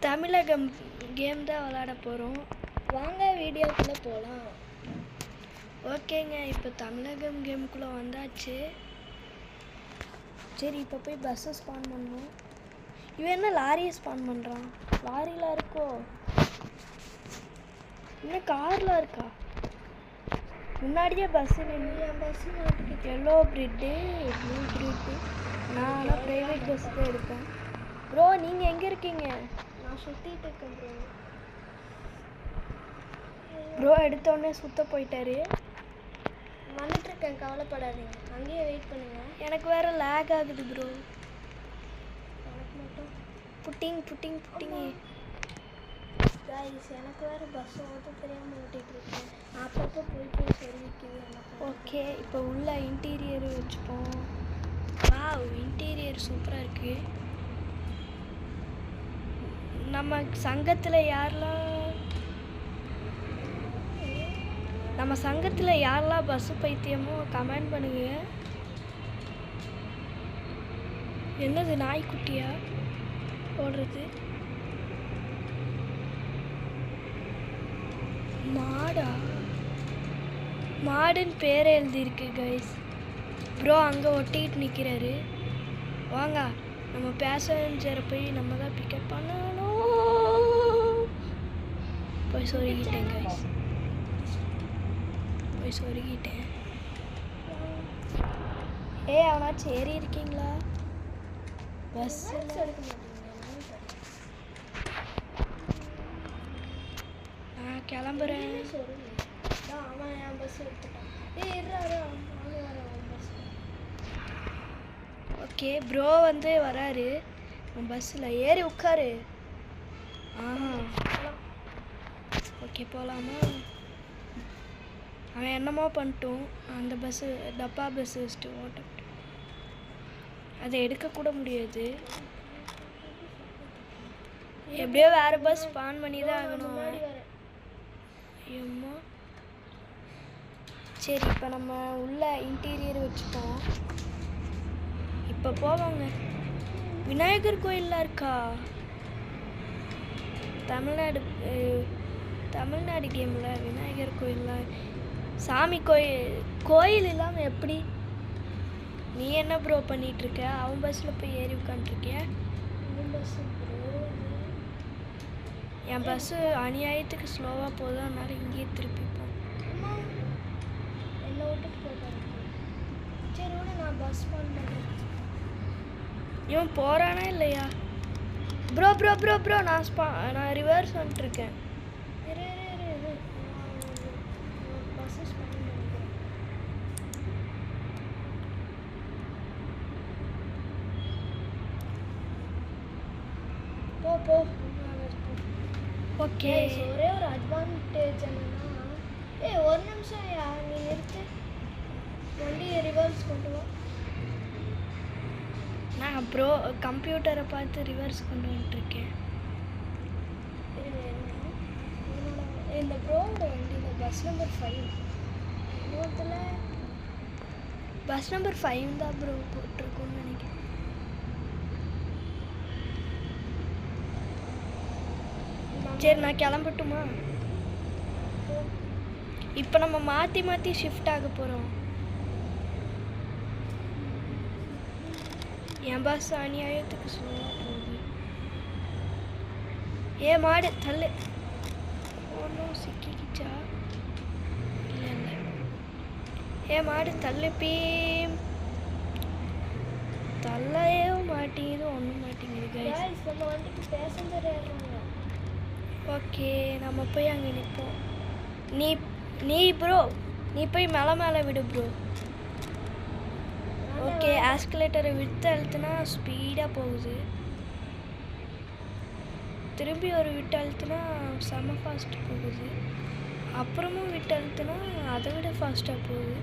தமிழகம் game தான் விளையாட போகிறோம். வாங்க வீடியோக்குள்ளே போகலாம். ஓகேங்க, இப்போ தமிழகம் கேமுக்குள்ளே வந்தாச்சு. சரி, இப்போ போய் பஸ்ஸை ஸ்பான் பண்ணணும். இவன் என்ன லாரியை ஸ்பான் பண்ணுறான்? லாரிலாம் இருக்கோ? இன்னும் கார்லாம் இருக்கா? முன்னாடியே பஸ்ஸு நின்று பஸ்ஸு மாட்டிக்கிட்டு எல்லோ பிரிட்டு ப்ளூ பிரிட்டு. நான் ஆனால் ப்ரைவேட் பஸ் தான் எடுப்பேன். ப்ரோ, நீங்கள் எங்கே இருக்கீங்க? நான் சுற்றிட்டு இருக்கேன் ப்ரோ. ப்ரோ எடுத்தோடனே சுத்த போயிட்டாரு. வந்துட்டுருக்கேன், கவலைப்படாதீங்க, அங்கேயே வெயிட் பண்ணுங்கள். எனக்கு வேறு லேக் ஆகுது ப்ரோ. எனக்கு மட்டும் புட்டிங் புட்டிங் புட்டிங். கைஸ், எனக்கு வேறு பஸ் ஓட்ட தெரியாமல் ஓட்டிகிட்ருக்கேன். அப்பப்போ போய் சொல்லிக்குது. ஓகே, இப்போ உள்ள இன்டீரியர் வச்சுப்போம். வாவ், இன்டீரியர் சூப்பராக இருக்குது. நம்ம சங்கத்தில் யாரெல்லாம் பஸ்ஸு பைத்தியமோ கமெண்ட் பண்ணுங்க. என்னது நாய்க்குட்டியா ஓடுறது? மாடா? மாடுன்னு பேர் எழுதியிருக்கு கைஸ். ப்ரோ அங்கே ஒட்டிக்கிட்டு நிற்கிறாரு. வாங்க, நம்ம பேசஞ்சரை போய் நம்ம தான் பிக்கப் பண்ணணும். போய் சொருகிட்டேன் கைஸ், போய் சொருகிட்டேன். அவனாச்சும் ஏறி இருக்கீங்களா பஸ்? நான் கிளம்புறேன். அவன் என் பஸ் எடுத்துட்டான். ஓகே, ப்ரோ வந்து வராரு பஸ்ஸில். ஏறி உட்காரு. ஓகே, போகலாமா? அவன் என்னமோ பண்ணிட்டோம். அந்த பஸ்ஸு டப்பா பஸ்ஸு வச்சுட்டு ஓட்ட அதை எடுக்கக்கூட முடியாது. எப்படியோ வேறு பஸ் ஸ்பான் பண்ணி தான் ஆகணும். ஏம்மா, சரி, இப்போ நம்ம உள்ள இன்டீரியர் வச்சுப்போம். இப்போ போவாங்க. விநாயகர் கோயிலெலாம் இருக்கா? தமிழ்நாடு கேமில் விநாயகர் கோயிலெலாம், சாமி கோயில் இல்லாமல் எப்படி? நீ என்ன ப்ரோ பண்ணிகிட்ருக்க? அவன் பஸ்ஸில் போய் ஏறி உட்காந்துருக்கிய? என் பஸ்ஸு அநியாயத்துக்கு ஸ்லோவாக போகுது, அதனால இங்கேயே திருப்பிப்போம். என்னை விட்டுட்டு போயிட்டாங்க. சரி விட, நான் பஸ் பண்ணுறேன். இவன் போகிறானா இல்லையா? ப்ரோ ப்ரோ ப்ரோ ப்ரோ நான் ரிவர்ஸ் வந்துட்டுருக்கேன். பஸ்ஸு ஸ்பான் பண்ணிக்கிறேன். போ. ஓகே, ஒரே ஒரு அட்வான்டேஜ் என்னன்னா, ஒரு நிமிஷம் நீ நிறுத்து, வண்டியை ரிவர்ஸ் கொண்டு வா. நான் ப்ரோ கம்ப்யூட்டரை பார்த்து ரிவர்ஸ் கொண்டு வந்துட்டுருக்கேன். இந்த ப்ரோவோட வண்டியில் பஸ் நம்பர் 5 இன்னொருத்தில் பஸ் நம்பர் 5 தான் ப்ரோ போட்டிருக்கோன்னு நினைக்கிறேன். சரி, நான் கிளம்பட்டுமா? இப்போ நம்ம மாற்றி ஷிஃப்ட் ஆக போகிறோம். என் பஸ் அநியாயத்துக்கு ஸ்லோவாக போகுது. மாடு தள்ளு. ஒன்றும் சிக்கிக்கிச்சா? இல்லை. மாடு தள்ளு. தள்ளையே மாட்டேங்குது, ஒன்றும் மாட்டேங்குது கைஸ். நம்ம வண்டிக்கு பேசஞ்சர் ஏறுறாங்க. ஓகே, நம்ம போய் அங்கே நிற்போம். நீ ப்ரோ, நீ போய் மேலே விடு ப்ரோ. ஓகே, ஆஸ்கலேட்டரை விட்டு அழுத்துனா ஸ்பீடாக போகுது. திரும்பி ஒரு விட்டு அழுத்துனா செம்ம ஃபாஸ்ட் போகுது. அப்புறமும் விட்டு அழுத்துனா அதை விட ஃபாஸ்ட்டாக போகுது.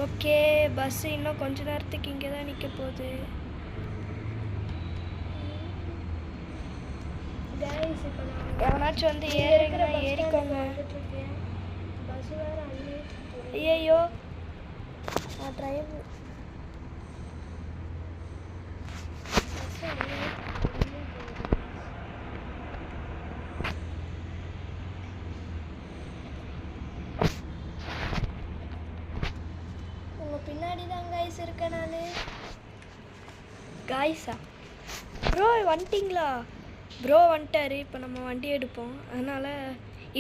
ஓகே, பஸ்ஸு இன்னும் கொஞ்ச நேரத்துக்கு இங்கே தான் நிற்க போகுது. எவனாச்சும் வந்து ஏறிக்கோங்க. பஸ் வேறு அங்கே ஐயோ நான் டிரைவ் உங்கள் பின்னாடி தான் கைஸ் இருக்கேன் நான். காய்ஸா ப்ரோ வந்துட்டிங்களா? ப்ரோ வந்துட்டாரு. இப்போ நம்ம வண்டி எடுப்போம். அதனால்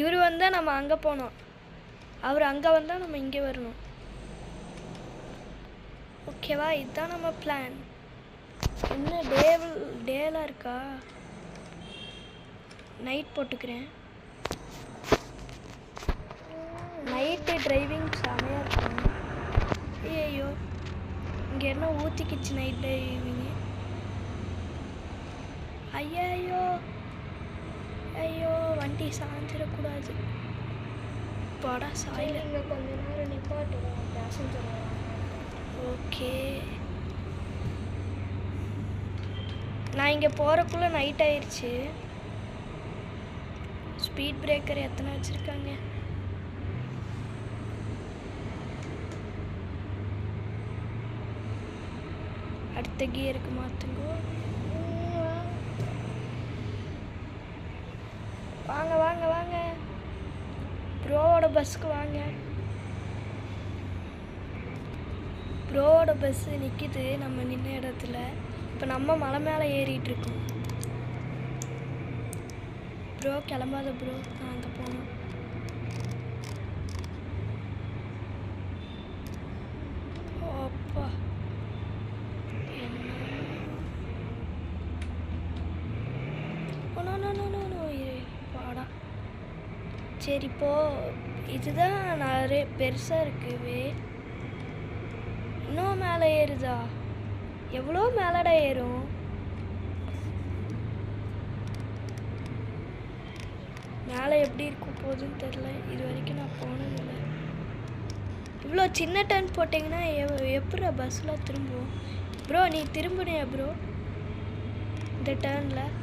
இவர் வந்தால் நம்ம அங்கே போனோம், அவர் அங்கே வந்தால் நம்ம இங்கே வரணும். ஓகேவா? இதுதான் நம்ம பிளான். என்ன டேலாம் இருக்கா? நைட் போட்டுக்கிறேன். நைட்டு டிரைவிங் செமையாக இருக்கும். ஐயோ இங்கே என்ன ஊற்றிக்கிச்சு நைட் டிரைவிங்கு. ஐயோ ஐயோ வண்டி சாஞ்சிடக்கூடாது. போடா சாயில். இங்கே கொஞ்ச நேரம் நிப்பாட்டுவோம், பேசஞ்சர் வராங்க. ஓகே நான் இங்கே போகிறக்குள்ளே நைட் ஆயிடுச்சு. ஸ்பீட் பிரேக்கர் எத்தனை வச்சுருக்காங்க? அடுத்த கியருக்கு மாற்றுங்க. வாங்க வாங்க வாங்க ப்ரோவோட பஸ்ஸுக்கு வாங்க. ப்ரோவோட பஸ்ஸு நிற்கிது நம்ம நின்ன இடத்துல. இப்போ நம்ம மலை மேலே ஏறிட்டு இருக்கோம். ப்ரோ கிளம்பாத ப்ரோ, நான் அங்கே போனோம். அப்பா பாடா. சரி இப்போ இதுதான் நிறைய பெருசாக இருக்குவே. இன்னும் மேலே ஏறுதா? எவ்வளோ மேலடா ஏறும்? மேலே எப்படி இருக்கும் போகுதுன்னு தெரில. இது வரைக்கும் நான் போனதில்லை. இவ்வளோ சின்ன டர்ன் போட்டிங்கன்னா எப்படி பஸ்ஸில் திரும்புவோம்? ப்ரோ நீ திரும்பினியா ப்ரோ? இந்த டர்னில்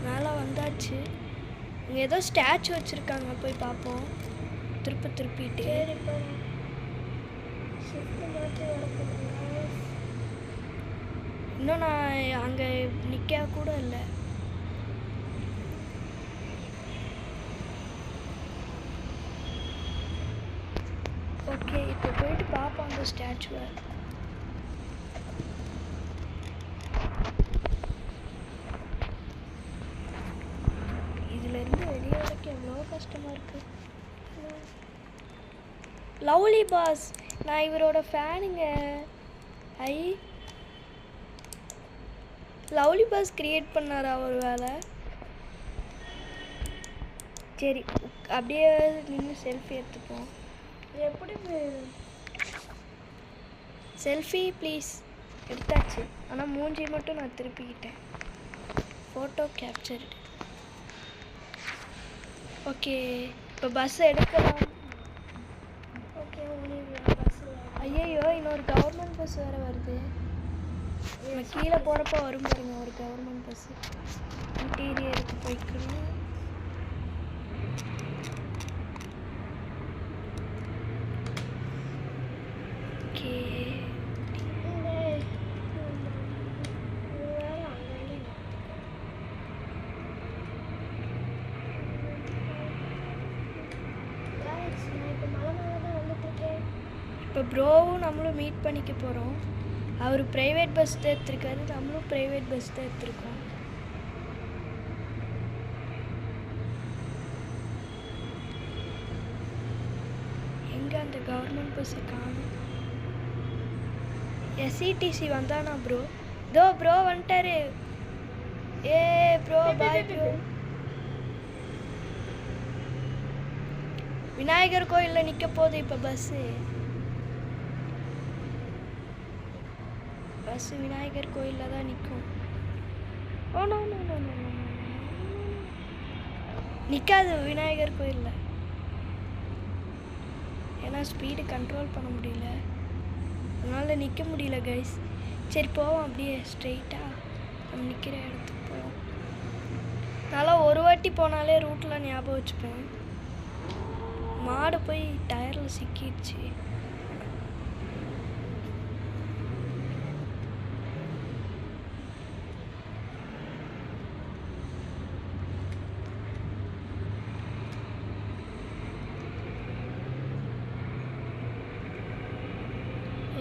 மேலே வந்தாச்சு. இங்கே ஏதோ ஸ்டாச்சு வச்சுருக்காங்க, போய் பார்ப்போம். திருப்பிட்டு இன்னும் நான் அங்கே நிற்க கூட இல்லை. ஓகே இப்போ போயிட்டு பார்ப்போம் அந்த ஸ்டாச்சுவை. இதிலேருந்து வெளியே வரைக்கும் எவ்வளோ கஷ்டமாக இருக்குது. லவ்லி பாஸ், நான் இவரோட ஃபேனுங்க. லவ்லி பாஸ் கிரியேட் பண்ணாரா ஒரு வேலை? சரி அப்படியே நின்று செல்ஃபி எடுத்துப்போம். எப்படி செல்ஃபி ப்ளீஸ். எடுத்தாச்சு, ஆனால் மூஞ்சி மட்டும் நான் திருப்பிக்கிட்டேன். Photo captured. ஓகே இப்போ பஸ் எடுக்கலாம். Okay bus. ஐயோ இன்னொரு கவர்மெண்ட் பஸ் வேறு வருது. கீழே போகிறப்ப வரும் பாருங்க ஒரு கவர்மெண்ட் பஸ்ஸு. இன்டீரியருக்கு போய்க்கணும். ஓகே இப்போ ப்ரோவும் நம்மளும் மீட் பண்ணிக்க போகிறோம். அவர் ப்ரைவேட் பஸ் தான் எடுத்துருக்காரு, நம்மளும் ப்ரைவேட் பஸ் தான் எடுத்துருக்கோம். எங்கே அந்த கவர்மெண்ட் பஸ்ஸை காணும்? எஸ்இடிசி வந்தானா ப்ரோ? ப்ரோ வந்துட்டாரு. ஏ ப்ரோ பாய் ப்ரோ. விநாயகர் கோயிலில் நிற்க போகுது இப்போ பஸ்ஸு. பஸ்ஸு விநாயகர் கோயிலில் தான் நிற்கும். Oh no no no no நிற்காது விநாயகர் கோயிலில். ஏன்னா ஸ்பீடு கண்ட்ரோல் பண்ண முடியல, அதனால் நிற்க முடியல கைஸ். சரி போவோம் அப்படியே ஸ்ட்ரெயிட்டாக நம்ம நிற்கிற இடத்துக்கு போவோம். நல்லா ஒரு வாட்டி போனாலே ரூட்டில் ஞாபகம் வச்சுப்பேன். மாடு போய் டயரில் சிக்கிடுச்சு.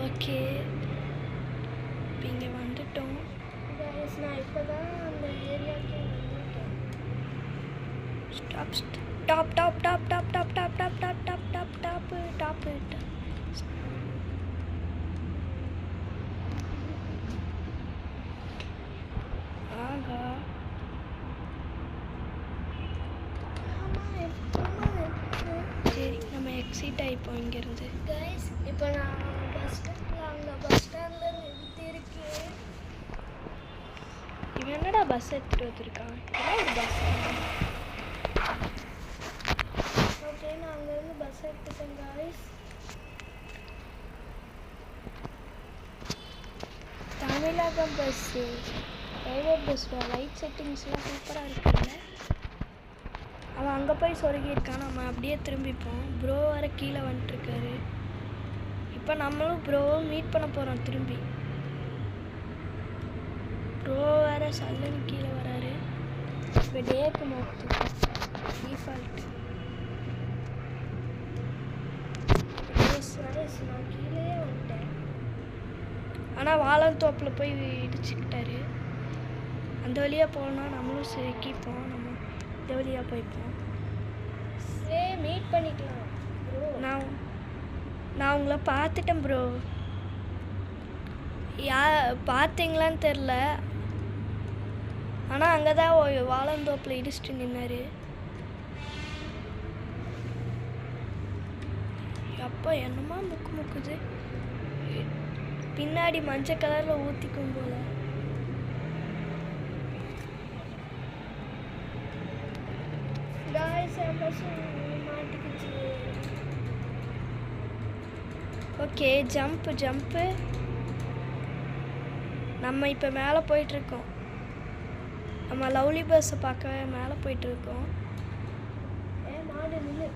ஓகே இப்போ இங்கே வந்துட்டோம். கைஸ் நான் இப்போ தான் அந்த ஏரியாவுக்கு வந்திருக்கேன். Stop top top top top top top top top top top top top ஆகா சரி நம்ம எக்ஸிட் ஆகிப்போம் இங்கேருந்து. கைஸ் இப்போ நான் பஸ் ஸ்டாண்டில் அங்கே பஸ் ஸ்டாண்டில் நிறுத்தியிருக்கேன். இவன் என்னடா பஸ் எடுத்துகிட்டு வந்திருக்கான்? இதெல்லாம் ஒரு பஸ். ஓகே நான் அங்கேருந்து பஸ் எடுத்துட்டேன் கைஸ். தமிழகம் பஸ்ஸு ப்ரைவேட் பஸ்ஸில் லைட் செட்டிங்ஸ்லாம் சூப்பராக இருக்குல்ல. அவன் அங்கே போய் சொருகியிருக்கான். நம்ம அப்படியே திரும்பிப்போம். ப்ரோ வர கீழே வந்துட்டுருக்காரு. இப்போ நம்மளும் ப்ரோவை மீட் பண்ண போகிறோம் திரும்பி. ப்ரோ வேறு சல்லுன்னு கீழே வராரு. இப்போ டேக்கு மாற்று டிஃபால்ட்டு. நான் கீழே வந்துட்டேன். ஆனால் வாழத்தோப்பில் போய் இடிச்சுக்கிட்டாரு. அந்த வழியாக போனால் நம்மளும் சிக்கிப்போம். நம்ம இந்த வழியாக போய்ப்போம். மீட் பண்ணிக்கலாம் ப்ரோ. நான் உங்களை பார்த்துட்டேன் ப்ரோ. பார்த்தீங்களான்னு தெரில. ஆனால் அங்கே தான் வாழந்தோப்பில் இடிச்சிட்டு நின்னாரு. அப்போ என்னமா முக்குது. பின்னாடி மஞ்சள் கலரில் ஊற்றிக்கும் போல. மாட்டிக்கிச்சு. Okay jump. நம்ம இப்போ மேலே போயிட்டுருக்கோம். நம்ம லவ்லி பஸ்ஸை பார்க்க மேலே போயிட்டுருக்கோம். மாடு நில்லு.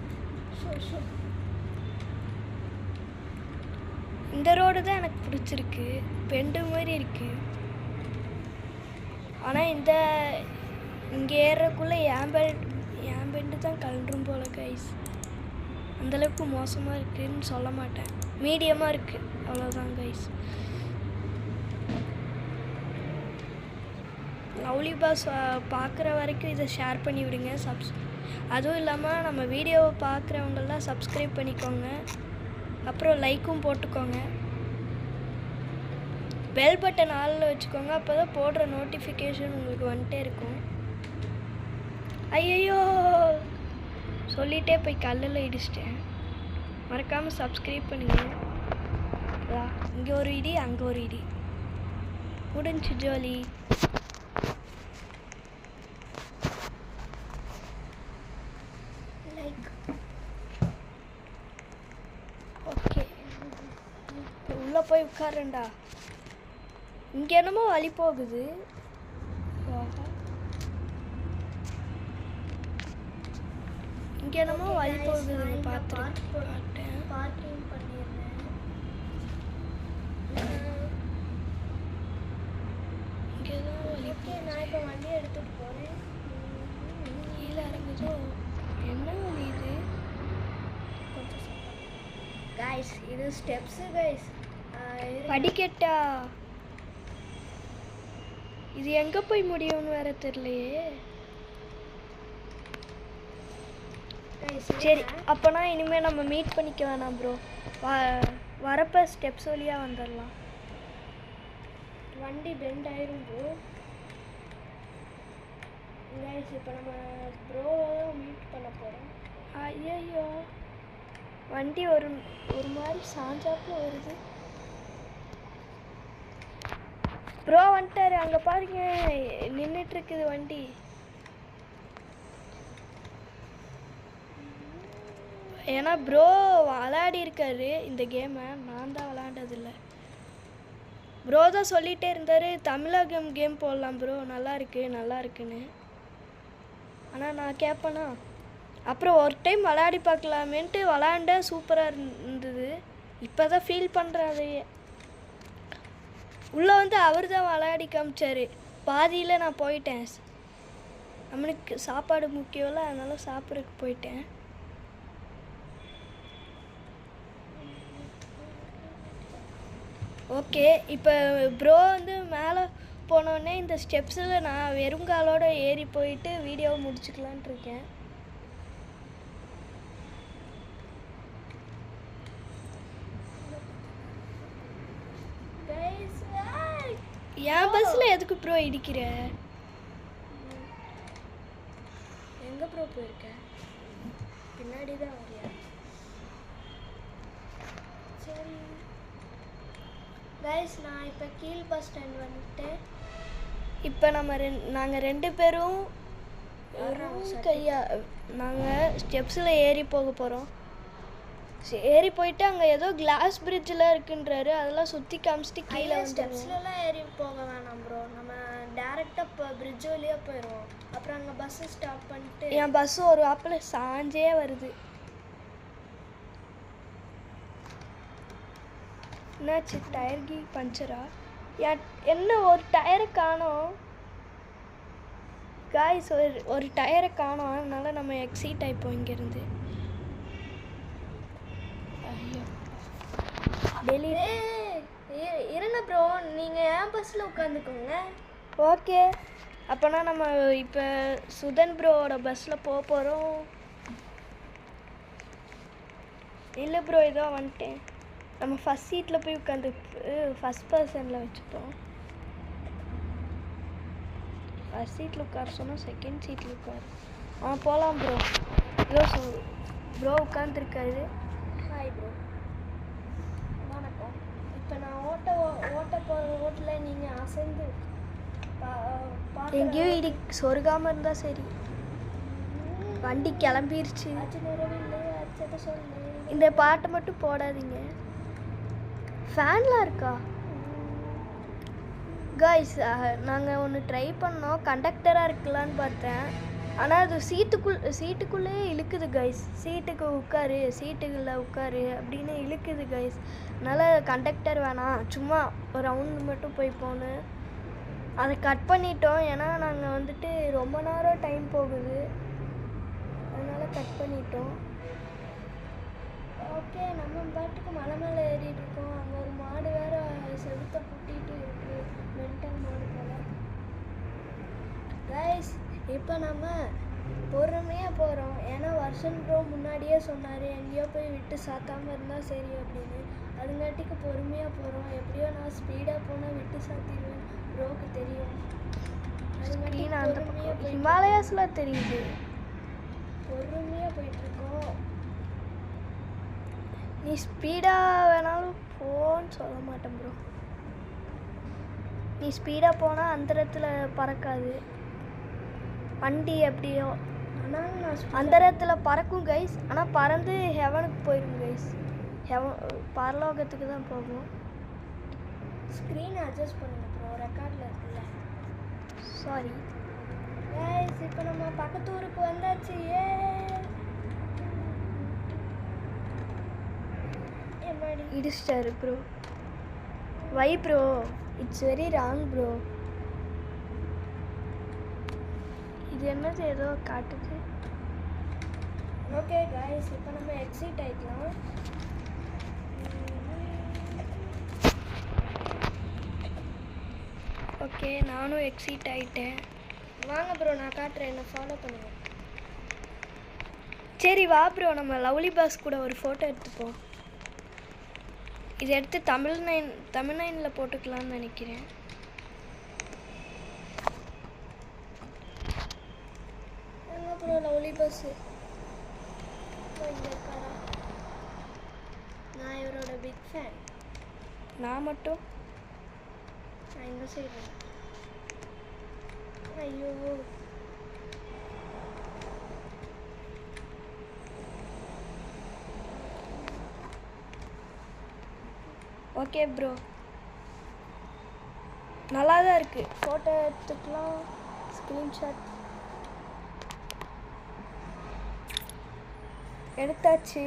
இந்த ரோடு தான் எனக்கு பிடிச்சிருக்கு. பெண்டு மாதிரி இருக்குது. ஆனால் இங்கே ஏறக்குள்ளே என் பெண்டு தான் கலண்டும் போல கைஸ். அந்தளவுக்கு மோசமாக இருக்குதுன்னு சொல்ல மாட்டேன். மீடியமாக இருக்குது அவ்வளோதான் கைஸ். லவ்லி பாஸ் பார்க்குற வரைக்கும் இதை ஷேர் பண்ணி விடுங்க. அதுவும் இல்லாமல் நம்ம வீடியோவை பார்க்குறவங்கெல்லாம் சப்ஸ்கிரைப் பண்ணிக்கோங்க. அப்புறம் லைக்கும் போட்டுக்கோங்க. பெல் பட்டன் ஆளில் வச்சுக்கோங்க. அப்போ தான் போடுற நோட்டிஃபிகேஷன் உங்களுக்கு வந்துட்டே இருக்கும். ஐயோ சொல்லிகிட்டே போய் கல்லில் இடிச்சிட்டேன். மறக்காமல் சப்ஸ்கிரைப் பண்ணுங்க. இங்கே ஒரு இடி, அங்கே ஒரு இடி. முடிஞ்சு ஜோலி. ஓகே உள்ளே போய் உட்காருண்டா. இங்கே என்னமோ வழி போகுது. இங்கே என்னமோ வழி போகுது. பார்த்துட்டேன். பார்க்கிங் பண்ணிடுறேன். இங்கே தான் வழி. நான் இப்போ வண்டியை எடுத்துகிட்டு போகிறேன். கீழே இறங்குதோ என்ன வழி இது? கொஞ்சம் கைஸ் இது ஸ்டெப்ஸு கைஸ். படிக்கட்டா? இது எங்கே போய் முடியும்னு வேற தெரியலையே. சரி அப்போனா இனிமேல் நம்ம மீட் பண்ணிக்க வேணாம் ப்ரோ. வரப்போ ஸ்டெப்ஸ் வழியாக வந்துடலாம். வண்டி பெண்ட் ஆயிரும் ப்ரோ. கைஸ் இப்போ நம்ம ப்ரோவை மீட் பண்ண போகிறோம். ஐயோ வண்டி ஒரு மாதிரி சாஞ்சாப்பில் வருது. ப்ரோ வந்துட்டாரு. அங்கே பாருங்க நின்றுட்டுருக்குது வண்டி. ஏன்னா ப்ரோ விளையாடி இருக்காரு இந்த கேமை. நான் தான் விளையாண்டதில்லை. ப்ரோ தான் சொல்லிகிட்டே இருந்தார் தமிழகம் கேம் போடலாம் ப்ரோ, நல்லா இருக்குன்னு. ஆனால் நான் கேட்பேனா. அப்புறம் ஒரு டைம் விளையாடி பார்க்கலாமேன்ட்டு விளையாண்ட சூப்பராக இருந்தது. இப்போ தான் ஃபீல் பண்ணுறேன் அதையே. உள்ளே வந்து அவர் தான் விளையாடி காமிச்சார். பாதியில் நான் போயிட்டேன். நம்மளுக்கு சாப்பாடு முக்கியம்ல, அதனால் சாப்பிட்றதுக்கு போயிட்டேன். ஓகே இப்போ ப்ரோ வந்து மேலே போனோடனே இந்த ஸ்டெப்ஸில் நான் வெறுங்காலோட ஏறி போயிட்டு வீடியோவை முடிச்சுக்கலான்ட்டு இருக்கேன். கைஸ் என் பஸ்ஸில் எதுக்கு ப்ரோ இடிக்கிற? எங்கே ப்ரோ போயிருக்க? பின்னாடி தான் வரியா? சரி கைஸ் நான் இப்போ கீழ் பஸ் ஸ்டாண்ட் வந்துட்டேன். இப்போ நாங்கள் 2 பேரும் நாங்கள் ஸ்டெப்ஸில் ஏறி போக போகிறோம். ஏறி போயிட்டு அங்கே ஏதோ கிளாஸ் பிரிட்ஜில் இருக்குன்றாரு, அதெல்லாம் சுற்றி காமிச்சிட்டு கீழே வந்து ஸ்டெப்ஸ்லாம் ஏறி போக வேணாம் ப்ரோ, நம்ம டேரெக்டாக இப்போ பிரிட்ஜ் வழியாக போயிடுவோம். அப்புறம் அங்கே பஸ்ஸு ஸ்டாப் பண்ணிட்டு என் பஸ்ஸு ஒரு ஆப்பில் சாஞ்சே வருது. என்னாச்சு? டயர் கீ பஞ்சரா? என்ன ஒரு டயரை காணோம் காய்ஸ், ஒரு டயரை காணோம். அதனால நம்ம எக்ஸிட் ஆகிப்போம் இங்கேருந்து. ஐயோ டெல்லி இருங்க ப்ரோ, நீங்கள் ஏன் பஸ்ஸில் உட்காந்துக்கோங்க. ஓகே, அப்போனா நம்ம இப்போ சுதன் ப்ரோவோட பஸ்ஸில் போக போகிறோம். இல்லை ப்ரோ, இதோ வந்துட்டேன். நம்ம ஃபஸ்ட் சீட்டில் போய் உட்காந்து ஃபஸ்ட் பர்சனில் வச்சுப்போம். ஃபஸ்ட் சீட்டில் உட்கார சொன்னால் செகண்ட் சீட்டில் உட்காரு. போகலாம் ப்ரோ. இதோ ப்ரோ உட்காந்துருக்காரு. ஹாய் ப்ரோ, வணக்கம். இப்போ நான் ஓட்ட போகிற ரோட்டில் நீங்கள் அசைந்து எங்கேயும் இடி சொருகாமல் இருந்தால் சரி. வண்டி கிளம்பிருச்சு. இந்த பாட்டை மட்டும் போடாதீங்க. ஃபேன்லாம் இருக்கா? காய்ஸ், நாங்கள் ஒன்று ட்ரை பண்ணோம், கண்டக்டராக இருக்கலான்னு பார்த்தேன். ஆனால் அது சீட்டுக்குள்ளேயே இழுக்குது கைஸ். சீட்டுக்கு உட்காரு, சீட்டுக்குள்ளே உட்காரு அப்படின்னு இழுக்குது கைஸ். அதனால் கண்டக்டர் வேணாம், சும்மா ஒரு ரவுண்டு மட்டும் போய் போனேன். அதை கட் பண்ணிட்டோம், ஏன்னா நாங்கள் வந்துட்டு ரொம்ப நேரம் டைம் போகுது, அதனால் கட் பண்ணிட்டோம். ஓகே, நம்ம பாட்டுக்கு மலை மேலே ஏறிட்டு இருக்கோம். அங்கே ஒரு மாடு வேற செலுத்த புட்டிட்டு இருக்கு, மென்டல் மாடு போல. கைஸ், இப்போ நம்ம பொறுமையாக போகிறோம். ஏன்னா வருஷன் ப்ரோ முன்னாடியே சொன்னார் எங்கேயோ போய் விட்டு சாத்தாமல் இருந்தால் சரி அப்படின்னு. அதுங்காட்டிக்கு பொறுமையாக போகிறோம். எப்படியோ நான் ஸ்பீடாக போனால் விட்டு சாத்திடுவேன், ப்ரோக்கு தெரியும். ஹிமாலயாஸ்லாம் தெரியுது. பொறுமையாக போயிட்டுருக்கோம். நீ ஸ்பீடாக வேணாலும் போன்னு சொல்ல மாட்டேன் ப்ரோ. நீ ஸ்பீடாக போனால் அந்தரத்தில் பறக்காது வண்டி. எப்படியோ ஆனால் நான் அந்தரத்தில் பறக்கும் கைஸ், ஆனால் பறந்து ஹெவனுக்கு போயிடும் கைஸ். பரலோகத்துக்கு தான் போகும். ஸ்க்ரீன் அட்ஜஸ்ட் பண்ணுங்க ப்ரோ, ரெக்கார்டில் இருக்குல்ல. சாரி கைஸ், இப்போ நம்ம பக்கத்து ஊருக்கு வந்தாச்சு. இடிச்சிட்டாரு bro. Why bro, it's very wrong bro. இது என்னது ஏதோ காட்டுது. ஓகே கைஸ், இப்போ நம்ம எக்ஸிட் ஆகிக்கலாம். ஓகே, நானும் எக்ஸிட் ஆகிட்டேன். வாங்க ப்ரோ, நான் காட்டுறேன், என்ன ஃபாலோ பண்ணுங்கள். சரி வா ப்ரோ, நம்ம லவ்லி பாஸ் கூட ஒரு ஃபோட்டோ எடுத்துப்போம். இதை எடுத்து தமிழ்நைனில் போட்டுக்கலாம்னு நினைக்கிறேன். அப்புறம் லவ்லி பஸ்ஸு இங்கே இருக்காரா? நான் இவரோட பிக் ஃபேன். நான் மட்டும் நான் இந்த சைடு. ஐயோ, ஓகே ப்ரோ, நல்லா தான் இருக்குது. ஃபோட்டோ எடுத்துக்கலாம், ஸ்க்ரீன்ஷாட் எடுத்தாச்சு.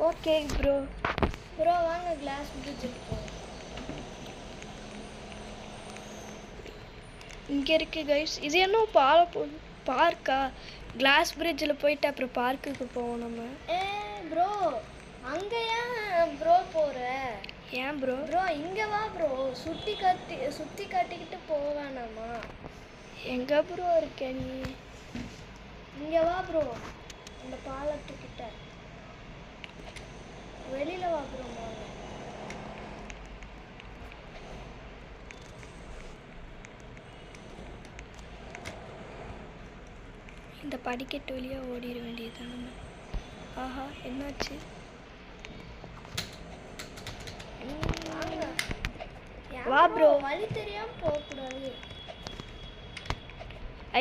Okay bro. வாங்க கிளாஸ் பிரிட்ஜுக்கு போவோம். இங்கே இருக்குது கைஸ். இது என்ன பார்க்கா? கிளாஸ் பிரிட்ஜில் போயிட்டு அப்புறம் பார்க்குக்கு போவோம் நம்ம. ப்ரோ, அங்கே ஏன் ப்ரோ போகிற? ஏன் ப்ரோ? ப்ரோ இங்கே வா ப்ரோ, சுற்றி காட்டிக்கிட்டு போவேணாமா? எங்கே ப்ரோ இருக்க நீ? இங்கே வா ப்ரோ, இந்த பாலத்துக்கிட்ட வெளியில் வா ப்ரோ. இந்த படிக்கட்டு வழியாக ஓடிட வேண்டியதுதான் நம்ம. ஆஹா, என்னாச்சு? வா ப்ரோ. வழி தெரியாமல் போகக்கூடாது.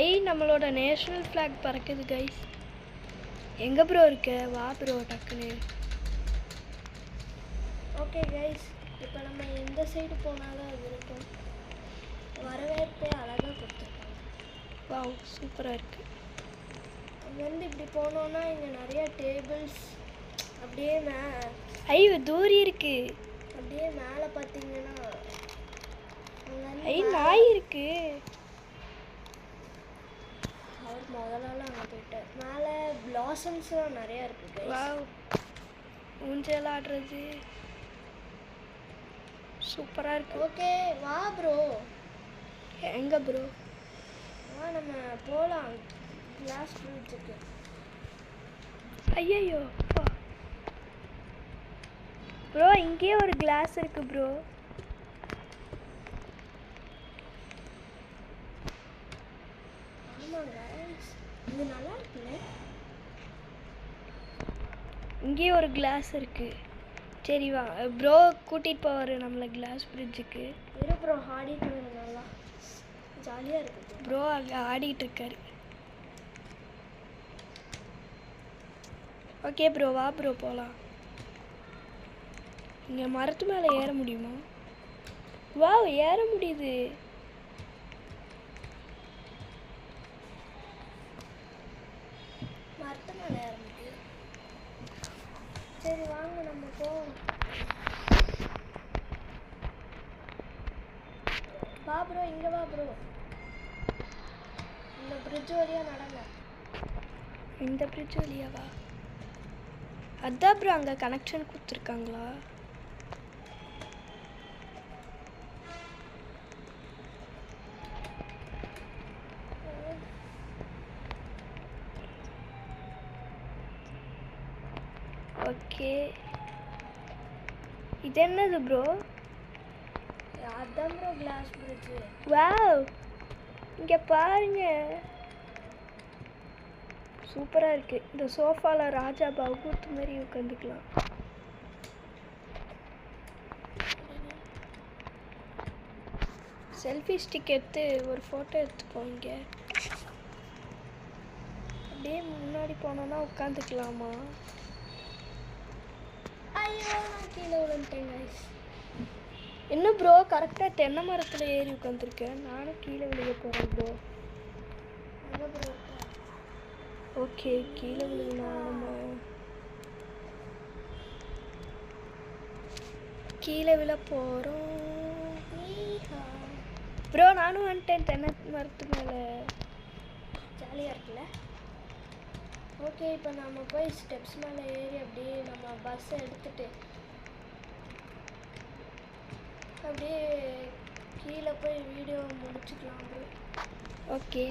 ஐ, நம்மளோட நேஷ்னல் ஃப்ளாக் பறக்குது கைஸ். எங்கே ப்ரோ இருக்க? வா ப்ரோ டக்குன்னு. ஓகே கைஸ், இப்போ நம்ம எந்த சைடு போனாலும் அது இருக்கும். வரவேற்பே அழகாக கொடுத்துருக்காங்க. வாவ், சூப்பராக இருக்குது. அங்கேருந்து இப்படி போனோன்னா இங்கே நிறைய டேபிள்ஸ் அப்படியே ஐ தூரி இருக்கு. அப்படியே மேலே பார்த்தீங்கன்னா ஐ நாய் இருக்கு. அவர் முதல்ல அங்கே போயிட்டார். மேலே பிளாசம்ஸ்லாம் நிறையா இருக்குது. வாவ், ஊஞ்சல் ஆடுறது சூப்பராக இருக்கு. ஓகே வா ப்ரோ. எங்கே ப்ரோ? வா நம்ம போகலாம் கிளாஸ் பிரிட்ஜுக்கு. ஐயோ ப்ரோ, இங்கேயே ஒரு கிளாஸ் இருக்கு ப்ரோ. ஆமாங்க, இது நல்லா இருக்குல்ல. இங்கேயே ஒரு கிளாஸ் இருக்கு. சரி வா ப்ரோ, கூட்டிகிட்டு போவார் நம்மளை கிளாஸ் பிரிட்ஜுக்கு. இரு ப்ரோ, ஆடிட்டு நல்லா ஜாலியாக இருக்குது. ப்ரோ அங்கே ஆடிட்டு இருக்காரு. ஓகே ப்ரோ, வா ப்ரோ போகலாம். இங்கே மரத்து மேலே ஏற முடியுமா? வா, ஏற முடியுது. மரத்து மேலே ஏற முடியும். சரி வாங்க நம்ம போவோம். வா ப்ரோ, இங்கே வா ப்ரோ. இந்த பிரிட்ஜ் வழியாக நடங்க. இந்த பிரிட்ஜ் வழியாவா? அதான் ப்ரோ, அங்கே கனெக்ஷன் கொடுத்துருக்காங்களா? ஓகே, இது என்னது ப்ரோ? அதான் ப்ரோ கிளாஸ் பிரிட்ஜு. வாவ், இங்கே பாருங்க, சூப்பராக இருக்குது. இந்த சோஃபாவில் ராஜா பகூத் மாதிரி உட்காந்துக்கலாம். செல்ஃபி ஸ்டிக் எடுத்து ஒரு ஃபோட்டோ எடுத்துப்போங்க. அப்படியே முன்னாடி போனோன்னா உட்காந்துக்கலாமா? ஐயோ, நான் கீழே விழுந்துட்டேன் கைஸ். என்ன ப்ரோ, கரெக்டாக தென்னை மரத்தில் ஏறி உட்காந்துருக்கேன். நானும் கீழே விழுக போகிறேன் ப்ரோ. எங்கே ப்ரோ? ஓகே, கீழே விழுகுனா நம்ம கீழே விழ போகிறோம் ப்ரோ. நானும் வந்துட்டேன் தென்னை மரத்து மேலே. ஜாலியாக இருக்குல்ல. ஓகே, இப்போ நம்ம போய் ஸ்டெப்ஸ் மேலே ஏறி அப்படியே நம்ம பஸ்ஸை எடுத்துகிட்டு அப்படியே கீழே போய் வீடியோ முடிச்சுக்கலாம் ப்ரோ. ஓகே,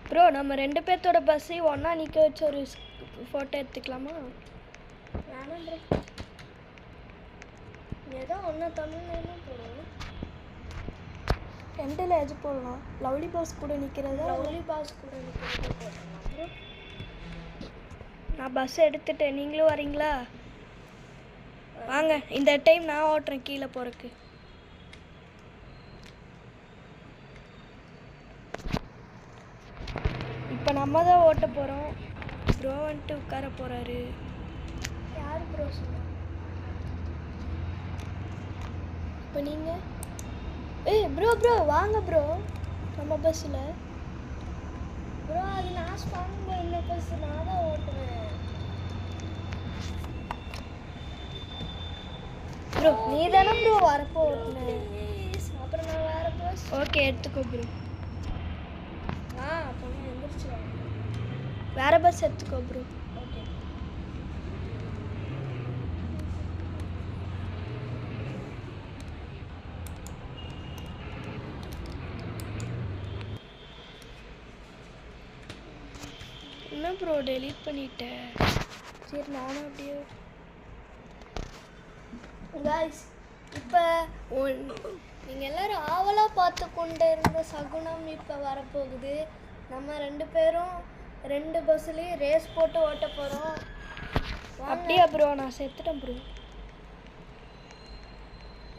ப்ரோ நம்ம ரெண்டு பேர்த்தோட பஸ்ஸையும் ஒன்றா நிற்க வச்சு ஒரு ஃபோட்டோ எடுத்துக்கலாமா? வேணாம் ப்ரோ, ஏதோ ஒன்றா தமிழ்லாம் போடணும். ரெண்டில் எது போடலாம்? லவ்லி பாஸ் கூட நிற்கிறதா? லவ்லி பாஸ் கூட நிற்கிறது போடலாம் ப்ரோ. நான் பஸ் எடுத்துட்டேன், நீங்களும் வரீங்களா? வாங்க, இந்த டைம் நான் ஓட்டுறேன் கீழே போகிறக்கு. இப்போ நம்ம தான் ஓட்ட போகிறோம். ப்ரோ வந்துட்டு உட்கார போகிறாரு. யார் ப்ரோ சொன்னா? இப்போ நீங்கள் ப்ரோ வாங்க ப்ரோ நம்ம பஸ்ஸில். ப்ரோ அது நான் ஸ்பான் பண்ண பஸ் நான் தான் ஓட்டுவேன். ப்ரோ நீ தானே ப்ரோ வரப்போ ஓட்டுன. அப்புறம் நான் வேற பஸ். ஓகே எடுத்துக்கோ ப்ரோ. அப்போ நான் எந்திரிச்சிருவேன். வேற பஸ் எடுத்துக்கோ ப்ரோ. ஓகே. என்ன ப்ரோ டெலீட் பண்ணிட்டேன். சரி நானும் அப்படியே guys இப்போ நீங்கள் எல்லாரும் ஆவலாக பார்த்து கொண்டு இருந்த சகுனம் இப்போ வரப்போகுது. நம்ம 2 பேரும் 2 பஸ்ஸுலேயும் ரேஸ் போட்டு ஓட்ட போகிறோம். அப்படியா ப்ரோ? நான் செத்துட்டேன் ப்ரோ.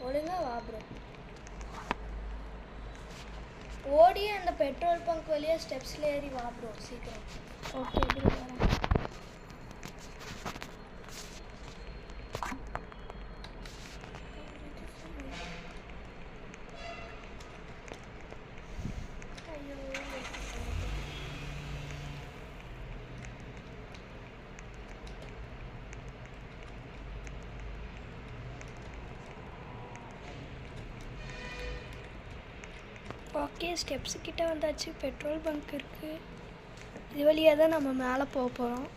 ஒழுங்கா வா ப்ரோ. ஓடி அந்த பெட்ரோல் பங்க் வழியாக ஸ்டெப்ஸில் ஏறி வா ப்ரோ சீக்கிரம். ஓகே ப்ரோ வரேன். ஓகே ஸ்டெப்ஸு கிட்ட வந்தாச்சு. பெட்ரோல் பங்க் இருக்குது. இது வழியாக தான் நம்ம மேலே போக போகிறோம்.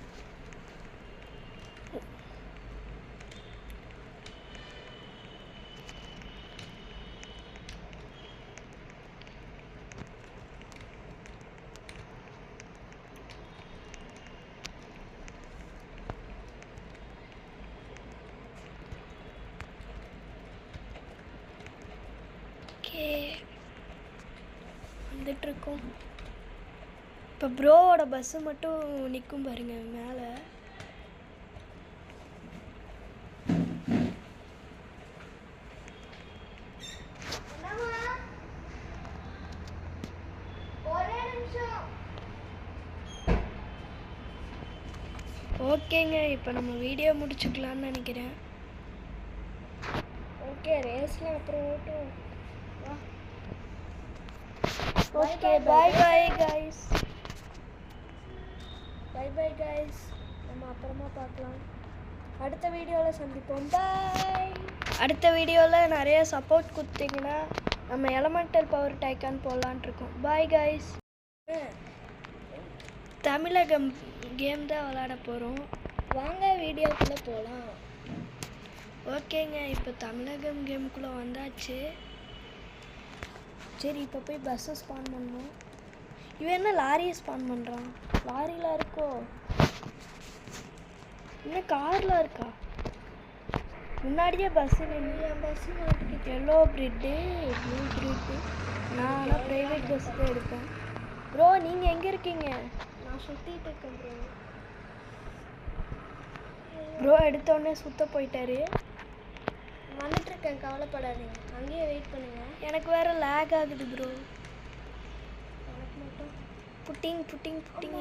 ஓகே வந்துட்டுருக்கோம். இப்போ ப்ரோவோட பஸ்ஸு மட்டும் நிற்கும் பாருங்க மேலே. ஓகேங்க இப்போ நம்ம வீடியோ முடிச்சுக்கலான்னு நினைக்கிறேன். ஓகே ரேஸ்லாம் அப்புறம் ஓட்டும். வா. Okay bye bye guys. Bye bye guys. நம்ம அப்புறமா பார்க்கலாம். அடுத்த வீடியோவில் சந்திப்போம். பாய். அடுத்த வீடியோவில் நிறைய சப்போர்ட் கொடுத்தீங்கன்னா நம்ம எலமெண்டல் பவர் டைக்கான் போடலான்ட்டு இருக்கோம். Bye guys. தமிழகம் கேம் தான் விளாட போகிறோம். வாங்க வீடியோக்குள்ளே போகலாம். ஓகேங்க இப்போ தமிழகம் கேமுக்குள்ளே வந்தாச்சு. சரி இப்போ போய் பஸ்ஸை ஸ்பான் பண்ணணும். இவன் என்ன லாரியை ஸ்பான் பண்ணுறான்? லாரிலாம் இருக்கோ? இன்னும் கார்லாம் இருக்கா? முன்னாடியே பஸ்ஸு நின்று பஸ்ஸு மாட்டிக்கிட்டு எல்லோ பிரிட்டு ப்ளூ பிரிட்டு. நான் ஆனால் ப்ரைவேட் பஸ் தான் எடுப்பேன். ப்ரோ நீங்கள் எங்கே இருக்கீங்க? நான் சுற்றிட்டு இருக்கேன் ப்ரோ. ப்ரோ எடுத்தோடனே சுத்த போயிட்டாரு. வந்துட்டுருக்கேன், கவலைப்படாதீங்க. அங்கேயே வெயிட் பண்ணுங்க. எனக்கு வேறு லேக் ஆகுது ப்ரோ. எனக்கு மட்டும் புட்டிங் புட்டிங் புட்டிங்.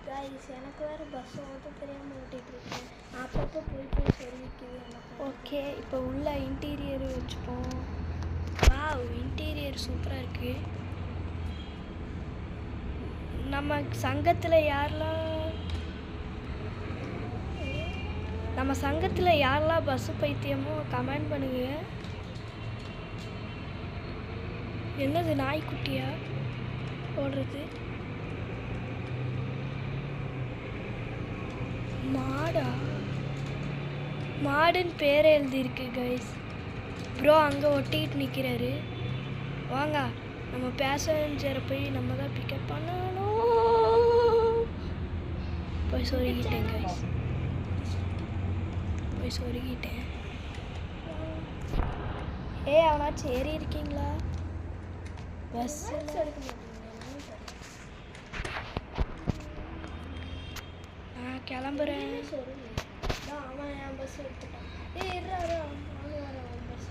கைஸ் எனக்கு வேறு பஸ் ஓட்ட தெரியாமல் ஓட்டிகிட்ருக்கேன். அப்பப்போ போய் சொல்லிக்குது எனக்கு. ஓகே இப்போ உள்ள இன்டீரியர் வச்சுப்போம். வாவ் இன்டீரியர் சூப்பராக இருக்குது. நம்ம சங்கத்தில் யாரெல்லாம் பஸ்ஸு பைத்தியமோ கமெண்ட் பண்ணுங்க. என்னது நாய்க்குட்டியா ஓடுறது? மாடா? மாடுன்னு பேர் எழுதியிருக்கு கைஸ். ப்ரோ அங்கே ஒட்டிக்கிட்டு நிற்கிறாரு. வாங்க நம்ம பேசஞ்சரை போய் நம்ம தான் பிக்கப் பண்ணணும். போய் சொருகிட்டேன் கைஸ், போய் சொருகிட்டேன். அவனாச்சும் ஏறி இருக்கீங்களா பஸ்? நான் கிளம்புறேன். அவன் என் பஸ் எடுத்துட்டான். பஸ்.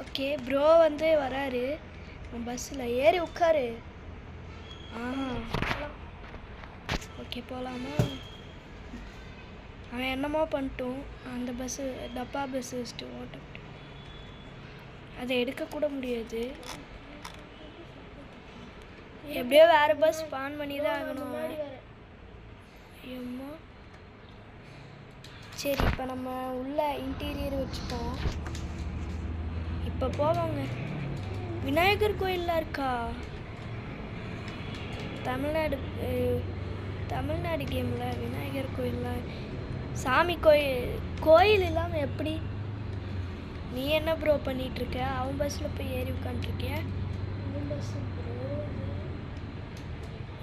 ஓகே ப்ரோ வந்து வராரு பஸ்ஸில். ஏறி உட்காரு. ஓகே போகலாமா? அவன் என்னமோ பண்ணிட்டோம். அந்த பஸ்ஸு டப்பா பஸ்ஸு வச்சுட்டு ஓட்ட அதை எடுக்கக்கூட முடியாது. எப்படியோ வேறு பஸ் ஸ்பான் பண்ணி தான் நான் ஆகணும். முன்னாடி வரேன். ஏம்மா சரி இப்போ நம்ம உள்ள இன்டீரியர் வச்சுட்டோம். இப்போ போவாங்க. விநாயகர் கோயில்லாம் இருக்கா? தமிழ்நாடு கேமில் விநாயகர் கோயில்லாம் சாமி கோயில் இல்லாமல் எப்படி? நீ என்ன ப்ரோ பண்ணிகிட்ருக்க? அவன் பஸ்ஸில் போய் ஏறி உட்காந்துருக்கிய. இந்த பஸ்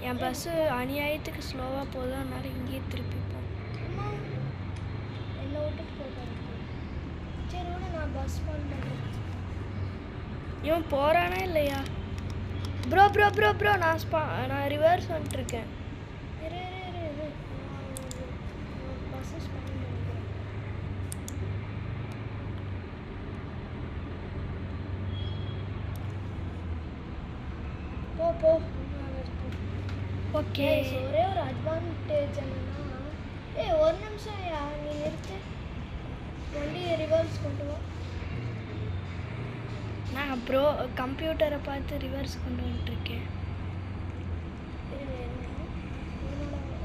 என் பஸ்ஸு அநியாயத்துக்கு ஸ்லோவாக போகுது, அதனால இங்கேயே திருப்பிப்போம். அம்மா என்னை விட்டுட்டு போகிறாங்க. சரி விட நான் பஸ் பண்ணுறேன். இவன் போகிறானா இல்லையா? ப்ரோ ப்ரோ ப்ரோ ப்ரோ நான் ரிவர்ஸ் வந்துட்டுருக்கேன். இரு பஸ்ஸு ஸ்பான் பண்ணிக்கிறேன். போ ஓகே ஒரே ஒரு அட்வான்டேஜ் என்னன்னா, ஒரு நிமிஷம் நீ நிறுத்து, வண்டியை ரிவர்ஸ் கொண்டு வா. நான் ப்ரோ கம்ப்யூட்டரை பார்த்து ரிவர்ஸ் கொண்டு வந்துட்டுருக்கேன்.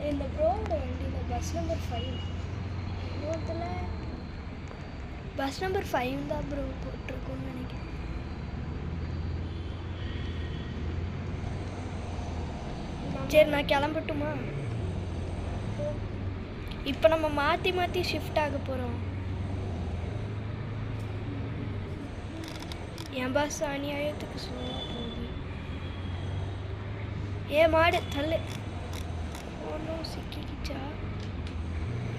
இந்த ப்ரோவோட வண்டியில் பஸ் நம்பர் 5 இன்னொருத்தில் பஸ் நம்பர் 5 தான் ப்ரோ போட்டிருக்கோன்னு நினைக்கிறேன். சரி நான் கிளம்பட்டுமா? இப்போ நம்ம மாற்றி மாற்றி ஷிஃப்ட் ஆக போகிறோம். என் பஸ் அநியாயத்துக்கு ஸ்லோவாக போகுது. மாடு தள்ளு. ஒன்றும் சிக்கிக்கிச்சா?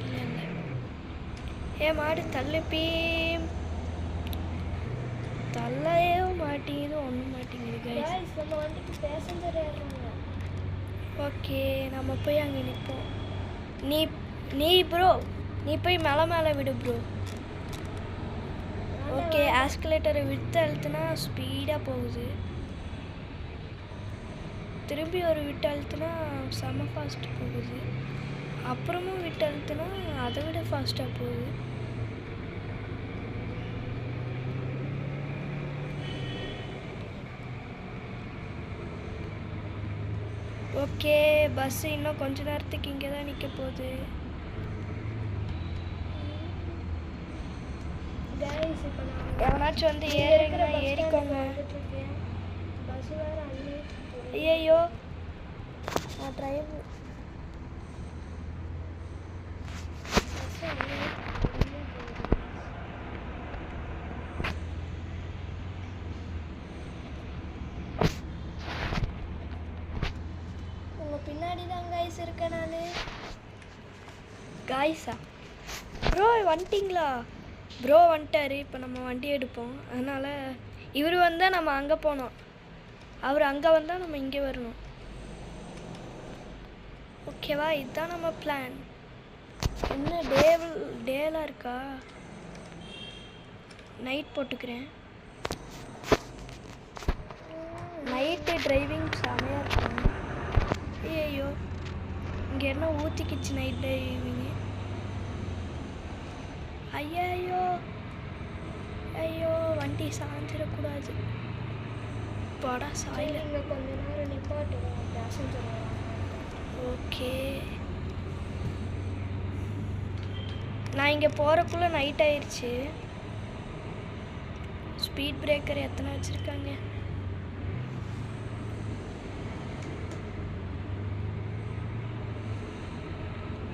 இல்லை இல்லை. மாடு தள்ளு பீம். தள்ளையே மாட்டேங்குது, ஒன்றும் மாட்டேங்குது கைஸ். நம்ம வண்டிக்கு பேசஞ்சர் ஏறுறாங்க. ஓகே நம்ம போய் அங்கே நிற்போம். நீ ப்ரோ நீ போய் மேலே விடு ப்ரோ. ஓகே ஆஸ்கலேட்டரை விட்டு அழுத்துனா ஸ்பீடாக போகுது. திரும்பி ஒரு விட்டு அழுத்துனா செம்ம ஃபாஸ்ட் போகுது. அப்புறமும் விட்டு அழுத்துனா அதை விட ஃபாஸ்ட்டாக போகுது. ஓகே பஸ்ஸு இன்னும் கொஞ்ச நேரத்துக்கு இங்கே தான் நிற்க போகுது. எவனாச்சும் வந்து ஏறுங்கன்னா ஏறிக்கோங்க. பஸ் வேறு அள்ளி ஐயோ நான் டிரைவர் பின்னாடி தான் கைஸ் இருக்கேன் நான். காய்ஸா ப்ரோ வந்துட்டிங்களா? ப்ரோ வந்துட்டாரு. இப்போ நம்ம வண்டி எடுப்போம். அதனால் இவர் வந்தால் நம்ம அங்கே போனோம், அவர் அங்கே வந்தால் நம்ம இங்கே வரணும். ஓகேவா? இதுதான் நம்ம பிளான். என்ன டேலாம் இருக்கா? நைட் போட்டுக்கிறேன். நைட்டு டிரைவிங் செமையாக இருக்கும். ஐயோ இங்கே என்ன ஊற்றிக்கிச்சு நைட் டிரைவிங்கு. ஐயோ வண்டி சாஞ்சிடக்கூடாது. படா சாயில். இங்கே கொஞ்ச நேரம் நிப்பாட்டுவோம், பேசஞ்சர். ஓகே நான் இங்கே போகிறக்குள்ளே நைட் ஆயிடுச்சு. ஸ்பீட் பிரேக்கர் எத்தனை வச்சுருக்காங்க?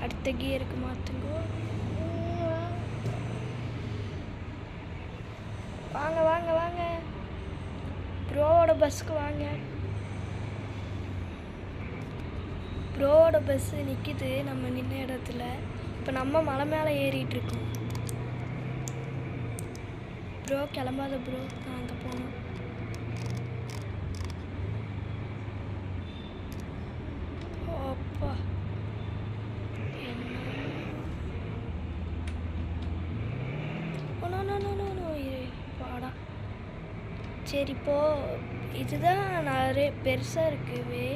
அடுத்த கியருக்கு மாற்றுங்க. வாங்க வாங்க வாங்க ப்ரோவோட பஸ்ஸுக்கு வாங்க. ப்ரோவோட பஸ்ஸு நிற்கிது நம்ம நின்ன இடத்துல. இப்போ நம்ம மலை மேலே ஏறிட்டு இருக்கோம். ப்ரோ கிளம்பாத ப்ரோ, நான் அங்கே போனோம். அப்பா பாடா. சரி இப்போ இதுதான் நிறைய பெருசாக இருக்குவே.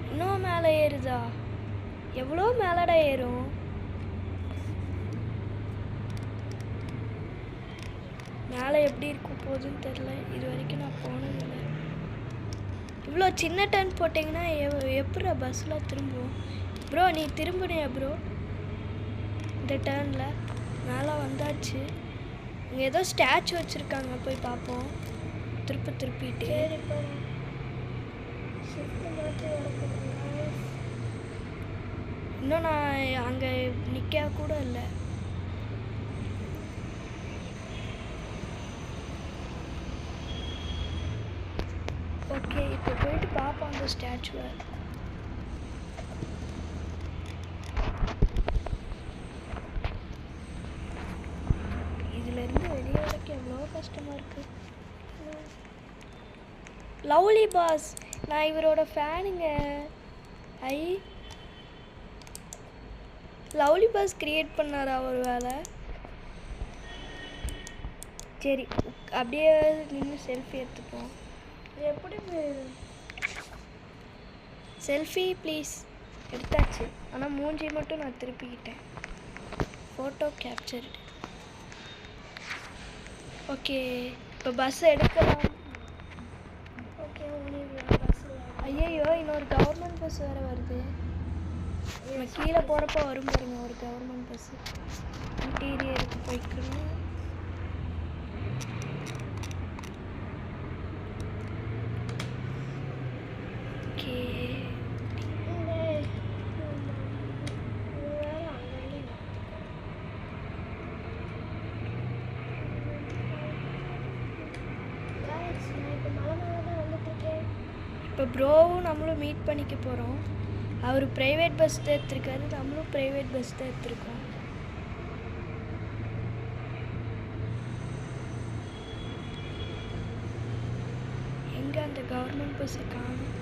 இன்னும் மேலே ஏறுதா? எவ்வளோ மேலடா ஏறும்? மேலே எப்படி இருக்கும் போகுதுன்னு தெரில. இது வரைக்கும் நான் போனதில்லை. இவ்வளோ சின்ன டர்ன் போட்டிங்கன்னா எப்படா பஸ்ஸில் திரும்புவோம்? ப்ரோ நீ திரும்பினியா ப்ரோ? இந்த டர்னில் மேலே வந்தாச்சு. இங்கே ஏதோ ஸ்டாச்சு வச்சுருக்காங்க, போய் பார்ப்போம். திருப்பிட்டு சரி போகிறேன். ஷிஃப்ட் மாற்றி வரப்போகிறேன். இன்னும் நான் அங்கே நிற்க கூட இல்லை. ஓகே, இப்போ போயிட்டு பார்ப்போம் அந்த ஸ்டாச்சுவை. இதுலேருந்து வெளியே வரைக்கும் எவ்வளோ கஷ்டமாக இருக்குது. லவ்லி பாஸ், நான் இவரோட ஃபேனுங்க. லவ்லி பாஸ் கிரியேட் பண்ணாரா ஒரு வேலை? சரி, அப்படியே நின்று செல்ஃபி எடுத்துப்போம். எப்படி செல்ஃபி ப்ளீஸ். எடுத்தாச்சு, ஆனால் மூஞ்சி மட்டும் நான் திருப்பிக்கிட்டேன். Photo captured. ஓகே, இப்போ பஸ் எடுக்கலாம். Okay, bus. ஐயோ, இன்னொரு கவர்மெண்ட் பஸ் வேறு வருது. நம்ம கீழே போகிறப்ப வரும் பாருங்க ஒரு கவர்மெண்ட் பஸ்ஸு. இன்டீரியருக்கு போய்க்கணும். ஓகே, இப்போ ப்ரோவும் நம்மளும் மீட் பண்ணிக்க போகிறோம். அவர் ப்ரைவேட் பஸ் தான் எடுத்துருக்காரு, நம்மளும் ப்ரைவேட் பஸ் தான் எடுத்துருக்கோம். எங்கே அந்த கவர்மெண்ட் பஸ்ஸை காணும்?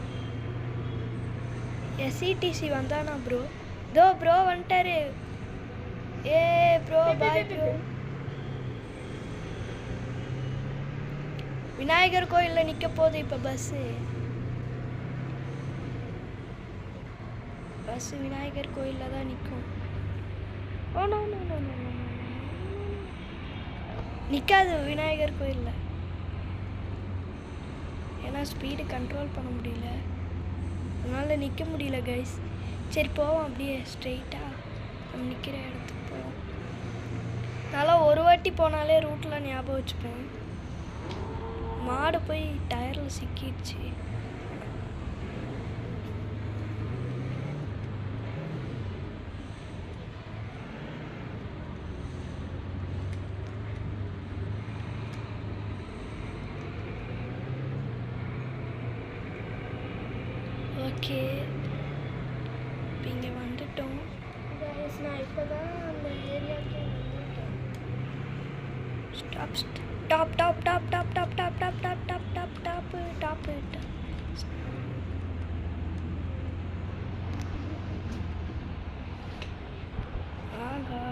எஸ்இடிசி வந்தானா ப்ரோ? ப்ரோ வந்துட்டாரு. ஏ ப்ரோ, பாய் ப்ரோ. விநாயகர் கோயிலில் நிற்க போகுது இப்போ பஸ்ஸு. பஸ் விநாயகர் கோயிலில் தான் நிற்கும். Oh no no no no no, நிற்காது விநாயகர் கோயிலில். ஏன்னா ஸ்பீடு கண்ட்ரோல் பண்ண முடியல, அதனால் நிற்க முடியல கைஸ். சரி போவோம், அப்படியே ஸ்ட்ரெயிட்டாக நம்ம நிற்கிற இடத்துக்கு போவோம். நல்லா ஒரு வாட்டி போனாலே ரூட்டில் ஞாபகம் வச்சுப்பேன். மாடு போய் டயரில் சிக்கிடுச்சு. ஓகே, இப்போ இங்கே வந்துட்டோம். நான் இப்போ தான் அந்த ஏரியாவுக்கு வந்திருக்கேன். Stop top top top top top top top top top top top top. ஆகா,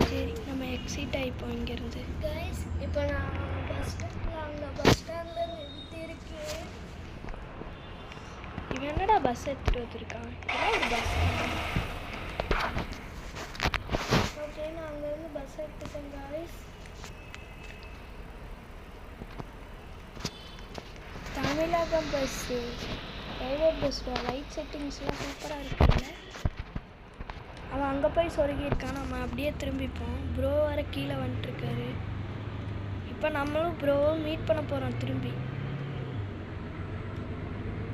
சரி நம்ம எக்ஸிட் ஆகிப்போம் இங்கேருந்து. கைஸ், இப்போ நான் பஸ் ஸ்டாண்டில் நிறுத்தியிருக்கேன். இவன் என்னடா பஸ் எடுத்துகிட்டு வந்திருக்கான்? ஒரு பஸ். ஓகே, நான் அங்கேருந்து பஸ் எடுத்துட்டேன் கைஸ். தமிழகம் பஸ்ஸு, ப்ரைவேட் பஸ்ஸில் லைட் செட்டிங்ஸ்லாம் சூப்பராக இருக்குல்ல. அவன் அங்கே போய் சொருகியிருக்கான், நம்ம அப்படியே திரும்பிப்போம். ப்ரோ வர கீழே வந்துட்டுருக்காரு. இப்போ நம்மளும் ப்ரோவும் மீட் பண்ண போகிறோம் திரும்பி.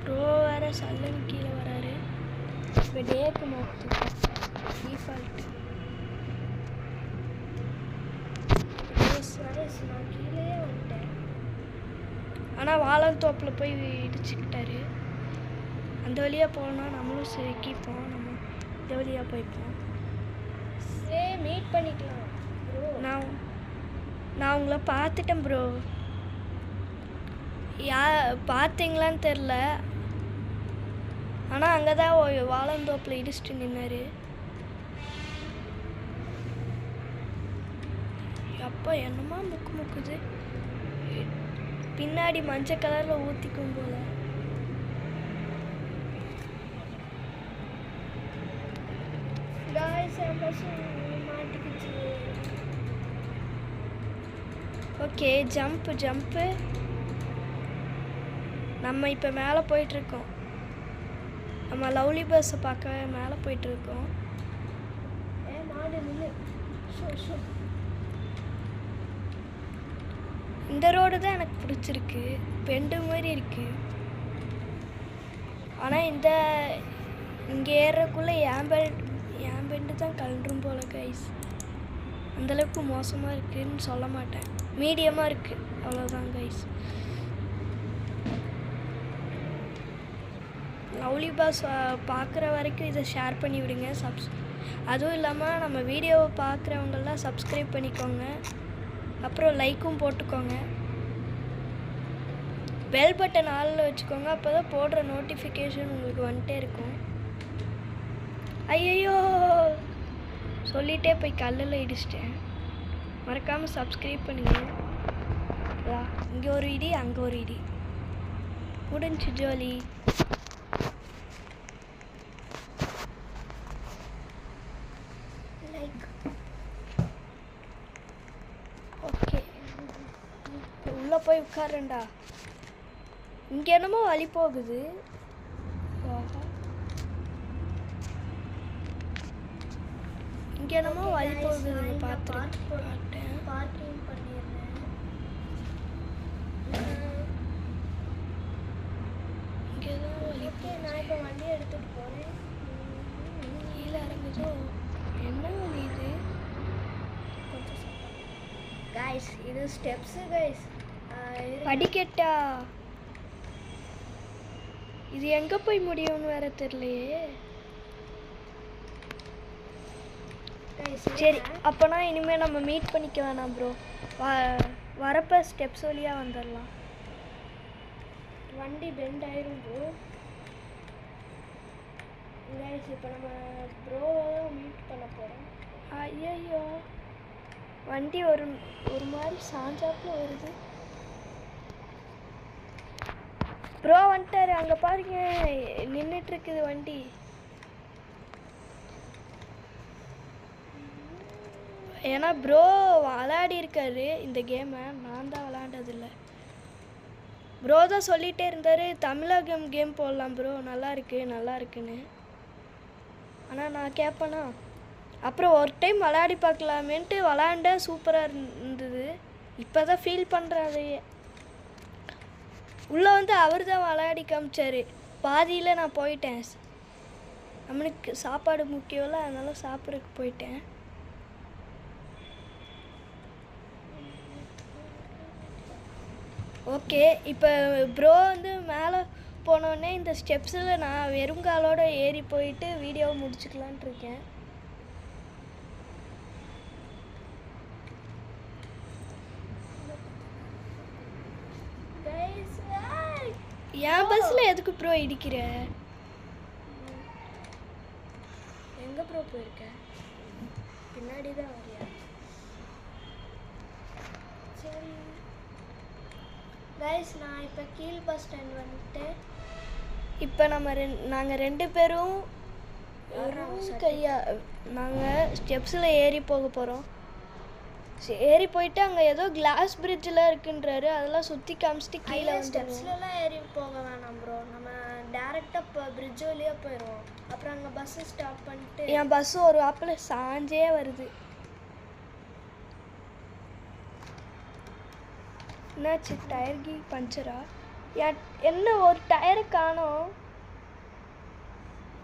ப்ரோ வேறு சல்லுன்னு கீழே வராரு. இப்போ டேக்கு மாற்று டிஃபால்ட்டு. நான் கீழே வந்துட்டேன். ஆனால் வாழத்தோப்பில் போய் இடிச்சுக்கிட்டாரு. அந்த வழியாக போனால் நம்மளும் சிக்கிப்போம். நம்ம இந்த வழியாக போய்ப்போம். மீட் பண்ணிக்கலாம் ப்ரோ. நான் உங்களை பார்த்துட்டேன் ப்ரோ. பார்த்தீங்களான்னு தெரில, ஆனால் அங்கே தான் வாழந்தோப்பில் இடிச்சிட்டு நின்னாரு. அப்போ என்னமா முக்குது, பின்னாடி மஞ்சள் கலரில் ஊற்றிக்கும் போல. காய்ஸ், என் பஸ் மாட்டிக்கிச்சு. ஓகே ஜம்ப்பு நம்ம இப்போ மேலே போயிட்டுருக்கோம். நம்ம லவ்லி பஸ்ஸை பார்க்க மேலே போயிட்டுருக்கோம். மாடு நில்லு. இந்த ரோடு தான் எனக்கு பிடிச்சிருக்கு. பெண்டு மாதிரி இருக்குது. ஆனால் இங்கே ஏறக்குள்ளே என் பெண்டு தான் கலண்டும் போல கைஸ். அந்தளவுக்கு மோசமாக இருக்குதுன்னு சொல்ல மாட்டேன், மீடியமாக இருக்குது, அவ்வளோதான் கைஸ். லவ்லி பாஸ் பார்க்குற வரைக்கும் இதை ஷேர் பண்ணி விடுங்க. அதுவும் இல்லாமல் நம்ம வீடியோவை பார்க்குறவங்கெல்லாம் சப்ஸ்கிரைப் பண்ணிக்கோங்க. அப்புறம் லைக்கும் போட்டுக்கோங்க. பெல் பட்டன் ஆளில் வச்சுக்கோங்க. அப்போ தான் போடுற நோட்டிஃபிகேஷன் உங்களுக்கு வந்துட்டே இருக்கும். ஐயோ சொல்லிகிட்டே போய் கல்லில் இடிச்சிட்டேன். மறக்காமல் சப்ஸ்கிரைப் பண்ணுங்க. இங்கே ஒரு இடி, அங்கே ஒரு இடி. முடிஞ்சு ஜோலி. ஓகே, உள்ளே போய் உட்காருண்டா. இங்கே என்னமோ வழி போகுது. இங்கே என்னமோ வழி போகுது. பார்த்துட்டேன். பார்க்கிங் பண்ணிடுறேன். இங்கே தான் வழி. நான் இப்போ வண்டி எடுத்துகிட்டு போகிறேன். கீழே இறங்குதோ? என்ன வழி இது? கைஸ் இது ஸ்டெப்ஸு கைஸ். படிக்கட்டா? இது எங்கே போய் முடியும்னு வேற தெரியலையே. சரி, அப்போனா இனிமேல் நம்ம மீட் பண்ணிக்க வேணாம் ப்ரோ. வரப்போ ஸ்டெப்ஸ் வழியாக வந்துடலாம். வண்டி பெண்ட் ஆயிரும் ப்ரோ. கைஸ் இப்போ நம்ம ப்ரோவை மீட் பண்ண போகிறோம். ஐயோ, வண்டி ஒரு மாதிரி சாஞ்சாப்பில் வருது. ப்ரோ வந்துட்டாரு. அங்கே பாருங்க, நின்றுட்டுருக்குது வண்டி. ஏன்னா ப்ரோ விளையாடி இருக்காரு இந்த கேமை. நான் தான் விளையாண்டதில்லை. ப்ரோ தான் சொல்லிகிட்டே இருந்தார், தமிழகம் கேம் போடலாம் ப்ரோ, நல்லா இருக்குன்னு. ஆனால் நான் கேட்பேனா? அப்புறம் ஒரு டைம் விளையாடி பார்க்கலாமேன்ட்டு விளையாண்ட, சூப்பராக இருந்தது. இப்போ தான் ஃபீல் பண்ணுறேன் அதையே. உள்ளே வந்து அவர் தான் விளையாடி காமிச்சார். பாதியில் நான் போயிட்டேன். நம்மளுக்கு சாப்பாடு முக்கியம்ல, அதனால சாப்பிட்றதுக்கு போயிட்டேன். ஓகே, இப்போ ப்ரோ வந்து மேலே போனோடனே இந்த ஸ்டெப்ஸில் நான் வெறுங்காலோடு ஏறி போயிட்டு வீடியோவை முடிச்சுக்கலான்ட்டு இருக்கேன். என் பஸ்ஸில் எதுக்கு ப்ரோ இடிக்கிற? எங்கே ப்ரோ போயிருக்க? பின்னாடி தான் வரியா? சரி கைஸ், நான் இப்போ கீழ் பஸ் ஸ்டாண்ட் வந்துட்டேன். இப்போ நாங்கள் 2 பேரும் நாங்கள் ஸ்டெப்ஸில் ஏறி போக போகிறோம். ஏறி போயிட்டு அங்கே ஏதோ கிளாஸ் பிரிட்ஜில் இருக்குன்றாரு. அதெல்லாம் சுற்றி காமிச்சிட்டு கீழே வந்து ஸ்டெப்ஸ்லாம் ஏறி போக வேணாம் ப்ரோ. நம்ம டேரெக்டாக இப்போ பிரிட்ஜ் வழியாக போயிடுவோம். அப்புறம் அங்கே பஸ்ஸு ஸ்டாப் பண்ணிட்டு என் பஸ்ஸு ஒரு ஆப்பில் சாஞ்சே வருது. என்னாச்சு? டயர் பஞ்சரா? என்ன ஒரு டயரை காணோம்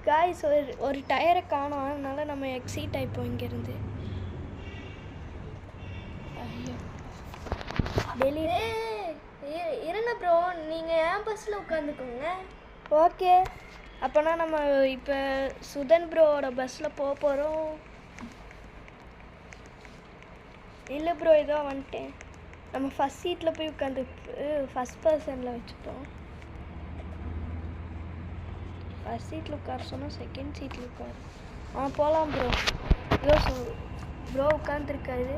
காய்ஸ். ஒரு டயரை காணோம். அதனால நம்ம எக்ஸிட் ஆகிப்போம் இங்கேருந்து. ஐயோ டெல்லி இருங்க ப்ரோ, நீங்கள் ஏன் பஸ்ஸில் உட்காந்துக்கோங்க. ஓகே, அப்போனா நம்ம இப்போ சுதன் ப்ரோவோட பஸ்ஸில் போக போகிறோம். இல்லை ப்ரோ, ஏதோ வந்துட்டேன். நம்ம ஃபஸ்ட் சீட்டில் போய் உட்காந்து ஃபஸ்ட் பர்சனில் வச்சுப்போம். ஃபஸ்ட் சீட்டில் உட்கார சொன்னால் செகண்ட் சீட்டில் உட்காரு. போகலாம் ப்ரோ. ஏதோ ப்ரோ உட்காந்துருக்காரு.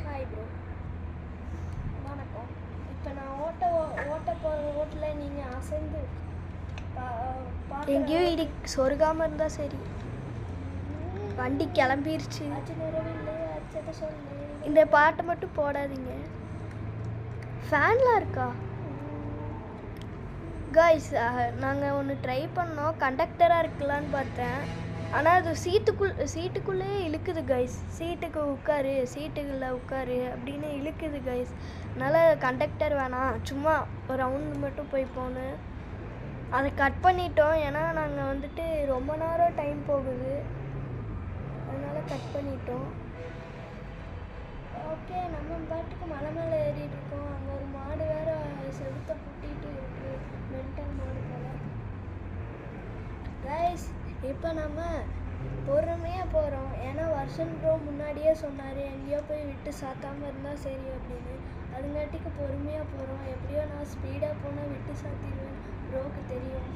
ஹாய் ப்ரோ, வணக்கம். இப்போ நான் ஓட்ட போகிற ரோட்டில் நீங்கள் அசைந்து எங்கேயோ இடி சொருகாமல் இருந்தால் சரி. வண்டி கிளம்பிருச்சு. அச்சு நிறவில்லை அச்சத்தை சொல்லு. இந்த பாட்டை மட்டும் போடாதீங்க. ஃபேன்லாம் இருக்கா கைஸ்? நாங்கள் ஒன்று ட்ரை பண்ணோம், கண்டக்டராக இருக்கலான்னு பார்த்தேன். ஆனால் அது சீட்டுக்குள்ளே இழுக்குது கைஸ். சீட்டுக்கு உட்காரு, சீட்டுக்குள்ளே உட்காரு அப்படின்னு இழுக்குது கைஸ். அதனால் கண்டக்டர் வேணாம், சும்மா ஒரு ரவுண்டு மட்டும் போய் போகணும். அதை கட் பண்ணிட்டோம், ஏன்னா நாங்கள் வந்துட்டு ரொம்ப நேரம் டைம் போகுது, அதனால் கட் பண்ணிட்டோம். ஓகே, நம்ம பாட்டுக்கு மலை மேலே ஏறிட்டு இருக்கோம். அங்கே ஒரு மாடு வேற செவுத்த புட்டிட்டு இருக்கு, மென்டல் மாடு போல. கைஸ், இப்போ நம்ம பொறுமையாக போகிறோம், ஏன்னா வருஷன் ப்ரோ முன்னாடியே சொன்னார் எங்கேயோ போய் விட்டு சாத்தாமல் இருந்தால் சரி அப்படின்னு. அதுங்காட்டிக்கு பொறுமையாக போகிறோம். எப்படியோ நான் ஸ்பீடாக போனால் விட்டு சாத்திடுவேன், ப்ரோக்கு தெரியும்.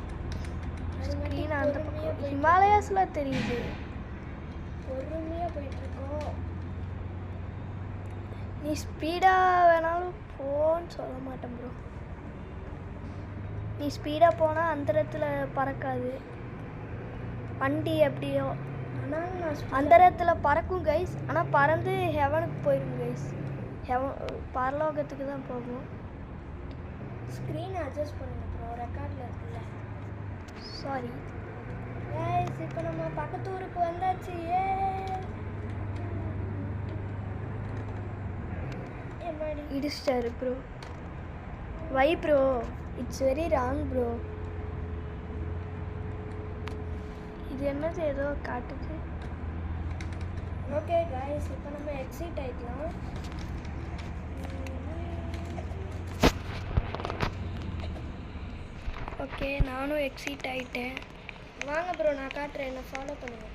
அதுங்காட்டி ஹிமாலயாஸ்லாம் தெரியுது. பொறுமையாக போயிட்டுருக்கோம். நீ ஸ்பீடாக வேணாலும் போன்னு சொல்ல மாட்டேன் ப்ரோ. நீ ஸ்பீடாக போனால் அந்தரத்தில் பறக்காது வண்டி, எப்படியோ. ஆனால் நான் அந்தரத்தில் பறக்கும் கைஸ், ஆனால் பறந்து ஹெவனுக்கு போயிடும் கைஸ். பரலோகத்துக்கு தான் போகும். ஸ்க்ரீன் அட்ஜஸ்ட் பண்ணுங்க ப்ரோ, ரெக்கார்டில் இருக்குல்ல. சாரி கைஸ், இப்போ நம்ம பக்கத்து ஊருக்கு வந்தாச்சு. என்னடி இடிச்சிட்டாரு bro. Why bro, it's very wrong bro. இது என்னது ஏதோ காட்டுது. ஓகே கைஸ், இப்போ நம்ம எக்ஸிட் ஆகிக்கலாம். ஓகே, நானும் எக்ஸிட் ஆகிட்டேன். வாங்க ப்ரோ, நான் காட்டுறேன், என்ன ஃபாலோ பண்ணுங்க.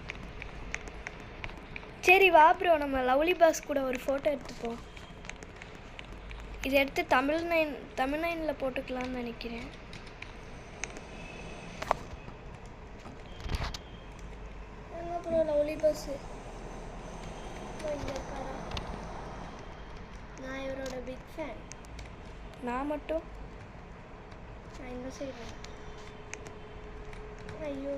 சரி வா ப்ரோ, நம்ம லவ்லி பாஸ் கூட ஒரு ஃபோட்டோ எடுத்துப்போம். இதை எடுத்து தமிழ்நைனில் போட்டுக்கலாம்னு நினைக்கிறேன். வாங்க ப்ரோ, லவ்லி பஸ் இங்கே இருக்காரா? நான் இவரோட பிக் ஃபேன். நான் மட்டும் நான் இந்த சைடு. ஐயோ,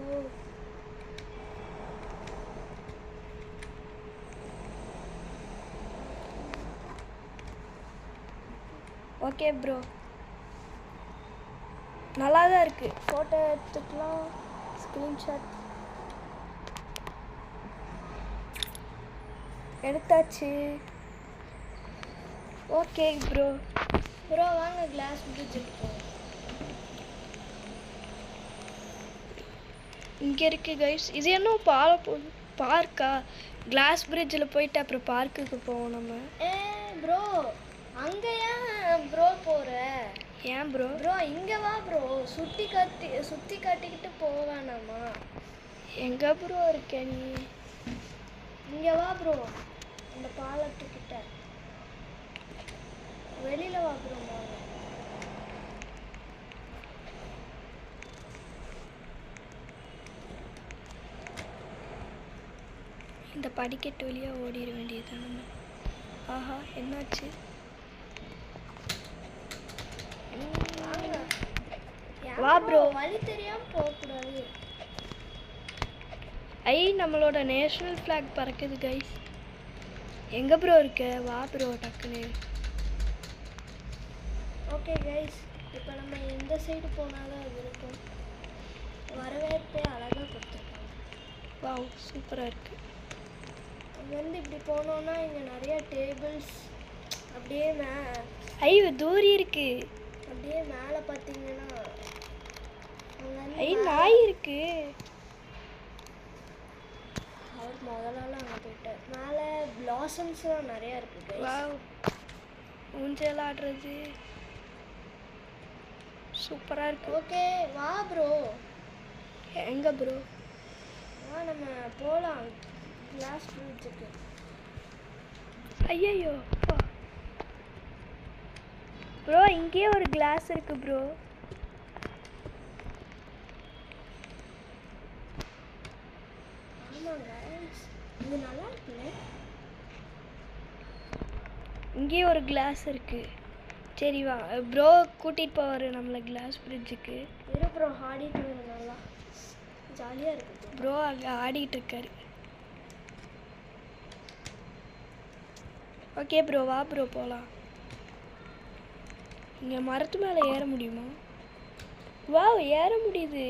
ஓகே ப்ரோ, நல்லா தான் இருக்குது. ஃபோட்டோ எடுத்துக்கலாம், ஸ்க்ரீன்ஷாட் எடுத்தாச்சு. Okay bro. ப்ரோ வாங்க கிளாஸ் பிரிட்ஜுக்கு போவோம். இங்கே இருக்குது கைஸ். இது என்ன பார்க்கா? கிளாஸ் பிரிட்ஜில் போயிட்டு அப்புறம் பார்க்குக்கு போவோம் நம்ம. ப்ரோ, அங்கே ஏன் ப்ரோ போகிற? ஏன் ப்ரோ? ப்ரோ இங்கே வா ப்ரோ, சுற்றி காட்டிக்கிட்டு போவேணாமா? எங்கே ப்ரோ இருக்க நீ? இங்கே வா ப்ரோ, இந்த பாலத்துக்கிட்ட வெளியில் வா ப்ரோ. இந்த படிக்கட்டு வழியாக ஓடிட வேண்டியது நம்ம. ஆஹா, என்னாச்சு? வா ப்ரோ. வழி தெரியாமல் போகக்கூடாது. நம்மளோட நேஷ்னல் ஃப்ளாக் பறக்குது கைஸ். எங்கே ப்ரோ இருக்க? வா ப்ரோ டக்குன்னு. ஓகே கைஸ், இப்போ நம்ம எந்த சைடு போனாலும் அது இருக்கும். வரவேற்பே அழகாக கொடுத்துருக்காங்க. வாவ், சூப்பராக இருக்குது. அங்கேருந்து இப்படி போனோன்னா இங்கே நிறைய டேபிள்ஸ் அப்படியே தூரி இருக்கு. அப்படியே மேலே பார்த்தீங்கன்னா நாய் இருக்கு. அவர் முதலால அங்கே போயிட்டார். மேலே பிளாசம்ஸ்லாம் நிறையா இருக்குது. வாவ், ஊஞ்சல் ஆடுறது சூப்பராக இருக்கு. ஓகே வா ப்ரோ. எங்கே ப்ரோ? வா நம்ம போகலாம் கிளாஸ் பிரிட்ஜுக்கு. ஐயோ ப்ரோ, இங்கேயே ஒரு கிளாஸ் இருக்கு ப்ரோ. ஆமாங்க, இது நல்லா இருக்குல்ல. இங்கேயே ஒரு கிளாஸ் இருக்கு. சரி வா ப்ரோ, கூட்டிகிட்டு போவார் நம்மளை கிளாஸ் பிரிட்ஜுக்கு. இரு ப்ரோ, ஆடிட்டு நல்லா ஜாலியாக இருக்குது. ப்ரோ அங்கே ஆடிட்டு இருக்காரு. ஓகே ப்ரோ, வா ப்ரோ போகலாம். இங்கே மரத்து மேலே ஏற முடியுமா? வாவ், ஏற முடியுது.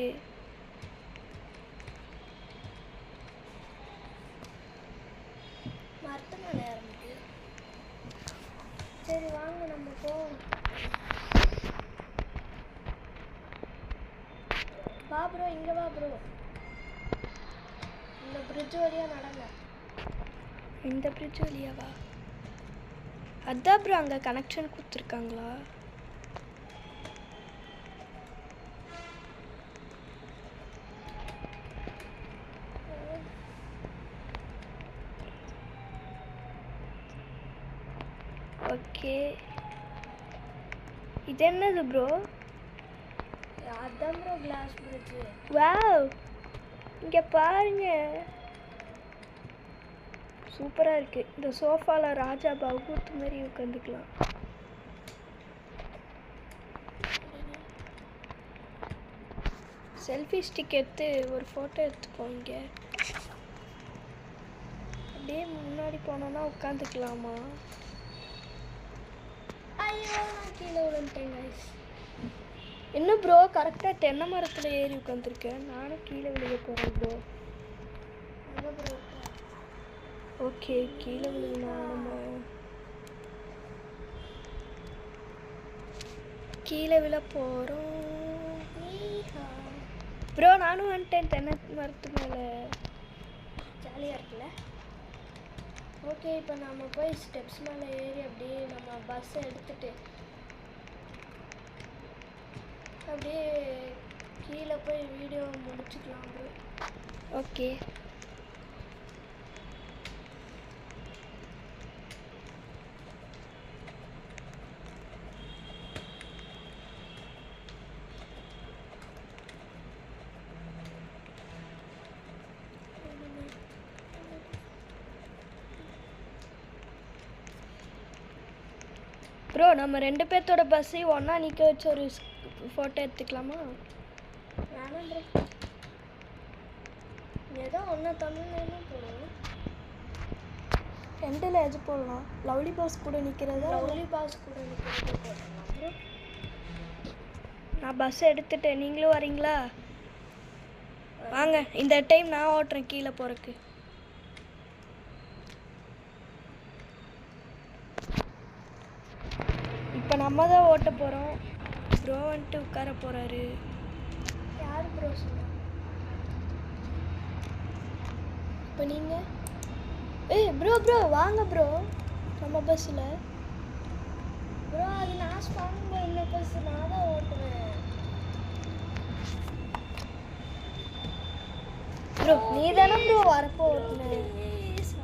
மரத்து மேலே ஏற முடியும். சரி வாங்க நம்ம போவோம். வா ப்ரோ, இங்கே வா ப்ரோ. இந்த பிரிட்ஜ் வழியாக நடங்க. இந்த பிரிட்ஜ் வழியாவா? அதான் ப்ரோ அங்கே கனெக்ஷன் கொடுத்துருக்காங்களா? ஓகே, இது என்னது ப்ரோ? அதான் ப்ரோ கிளாஸ் பிரிட்ஜு. வாவ், இங்கே பாருங்க, சூப்பராக இருக்குது. இந்த சோஃபாவில் ராஜா பகவத் மாதிரி உட்காந்துக்கலாம். செல்ஃபி ஸ்டிக் எடுத்து ஒரு ஃபோட்டோ எடுத்துக்கோங்க. அப்படியே முன்னாடி போனோன்னா உட்காந்துக்கலாமா? ஐயோ, நான் கீழே விழுந்துட்டேன் கைஸ். என்ன ப்ரோ, கரெக்டாக தென்னை மரத்தில் ஏறி உட்காந்துருக்கேன். நானும் கீழே விழுக போகிறேன் ப்ரோ. எங்கே ப்ரோ? ஓகே, கீழே விழுந்தா நம்ம கீழே விழ போகிறோம். ப்ரோ நானும் வந்துட்டேன் தென்னை மரத்து மேலே. ஜாலியாக இருக்குல்ல? ஓகே, இப்போ நம்ம போய் ஸ்டெப்ஸ் மேலே ஏறி அப்படியே நம்ம பஸ்ஸை எடுத்துட்டு அப்படியே கீழே போய் வீடியோ முடிச்சுக்கலாம் ப்ரோ. ஓகே, ப்ரோ நம்ம 2 பேர்த்தோட பஸ்ஸையும் ஒன்றா நிற்க வச்சு ஒரு ஃபோட்டோ எடுத்துக்கலாமா? வேணாம் ப்ரோ, ஏதோ ஒன்று தமிழ்லேயும் போடுவோம். ரெண்டில் எது போடலாம்? லவ்லி பாஸ் கூட நிற்கிறதா? லவ்லி பாஸ் கூட நிற்கிறது போடலாம் ப்ரோ. நான் பஸ் எடுத்துட்டேன், நீங்களும் வரீங்களா? வாங்க, இந்த டைம் நான் ஓட்டுறேன் கீழே போகிறக்கு. இப்போ நம்ம தான் ஓட்ட போகிறோம். ப்ரோ வந்துட்டு உட்கார போகிறாரு. யார் ப்ரோ சொன்னா? இப்போ நீங்கள் ப்ரோ வாங்க ப்ரோ நம்ம பஸ்ஸில். ப்ரோ அது நான் ஸ்பான் பண்ண பஸ், நான் தான் ஓட்டுவேன். ப்ரோ நீ தானே ப்ரோ வரப்போ ஓட்டுனேன்.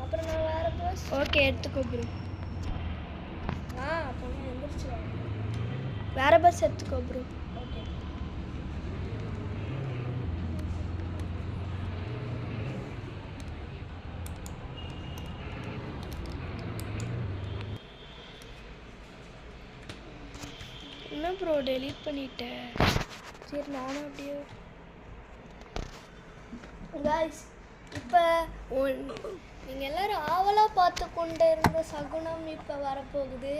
அப்புறம் நான் வேறு பஸ். ஓகே, எடுத்துக்கோ ப்ரோ. அப்போ நான் எந்திரிச்சிடுவேன். வேறு பஸ் எடுத்துக்கோ ப்ரோ. ஓகே. என்ன ப்ரோ டெலீட் பண்ணிட்டேன்? சரி நானும் அப்படியே. காய்ஸ், இப்போ நீங்கள் எல்லோரும் ஆவலாக பார்த்து கொண்டு இருந்த சகுனம் இப்போ வரப்போகுது.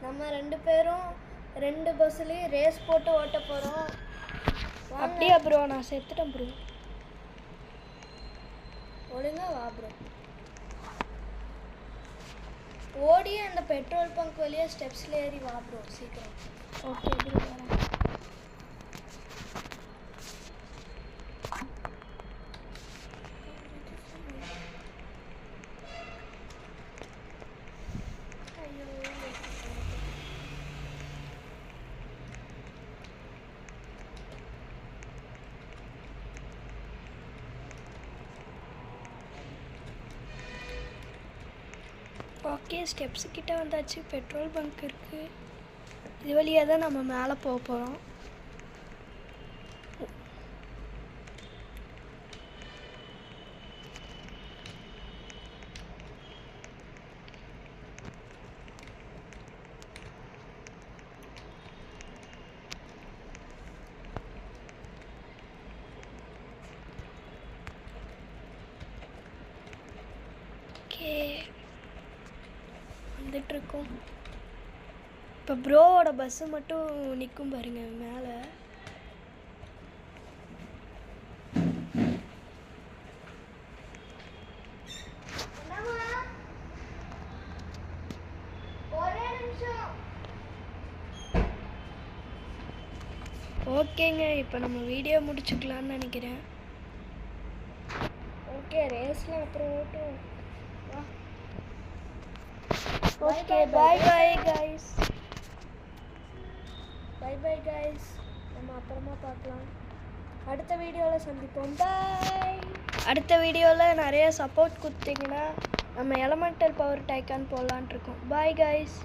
நம்ம 2 பேரும் 2 பஸ்ஸுலேயும் ரேஸ் போட்டு ஓட்ட போகிறோம். அப்படியா ப்ரோ? நான் செத்துட்டேன் ப்ரோ. ஒழுங்கா வா ப்ரோ. ஓடி அந்த பெட்ரோல் பங்க் வழியாக ஸ்டெப்ஸில் ஏறி வா ப்ரோ, சீக்கிரம். ஓகே ப்ரோ, வரேன். ஓகே, ஸ்டெப்ஸு கிட்ட வந்தாச்சு. பெட்ரோல் பங்க் இருக்குது. இது வழியாக தான் நம்ம மேலே போக போகிறோம். ஓகே, வந்துட்டுருக்கோம். இப்போ ப்ரோவோட பஸ்ஸு மட்டும் நிற்கும் பாருங்க மேலே. ஓகேங்க, இப்போ நம்ம வீடியோ முடிச்சுக்கலான்னு நினைக்கிறேன். ஓகே, ரேஸ்லாம் அப்புறம் ஓட்டும். Okay, bye bye guys. Bye bye guys, நம்ம அப்புறமா பார்க்கலாம். அடுத்த வீடியோவில் சந்திப்போம். பாய். அடுத்த வீடியோவில் நிறைய சப்போர்ட் கொடுத்தீங்கன்னா நம்ம எலமெண்டல் பவர் டைக்கான் போடலான்ட்டு இருக்கோம். Bye guys.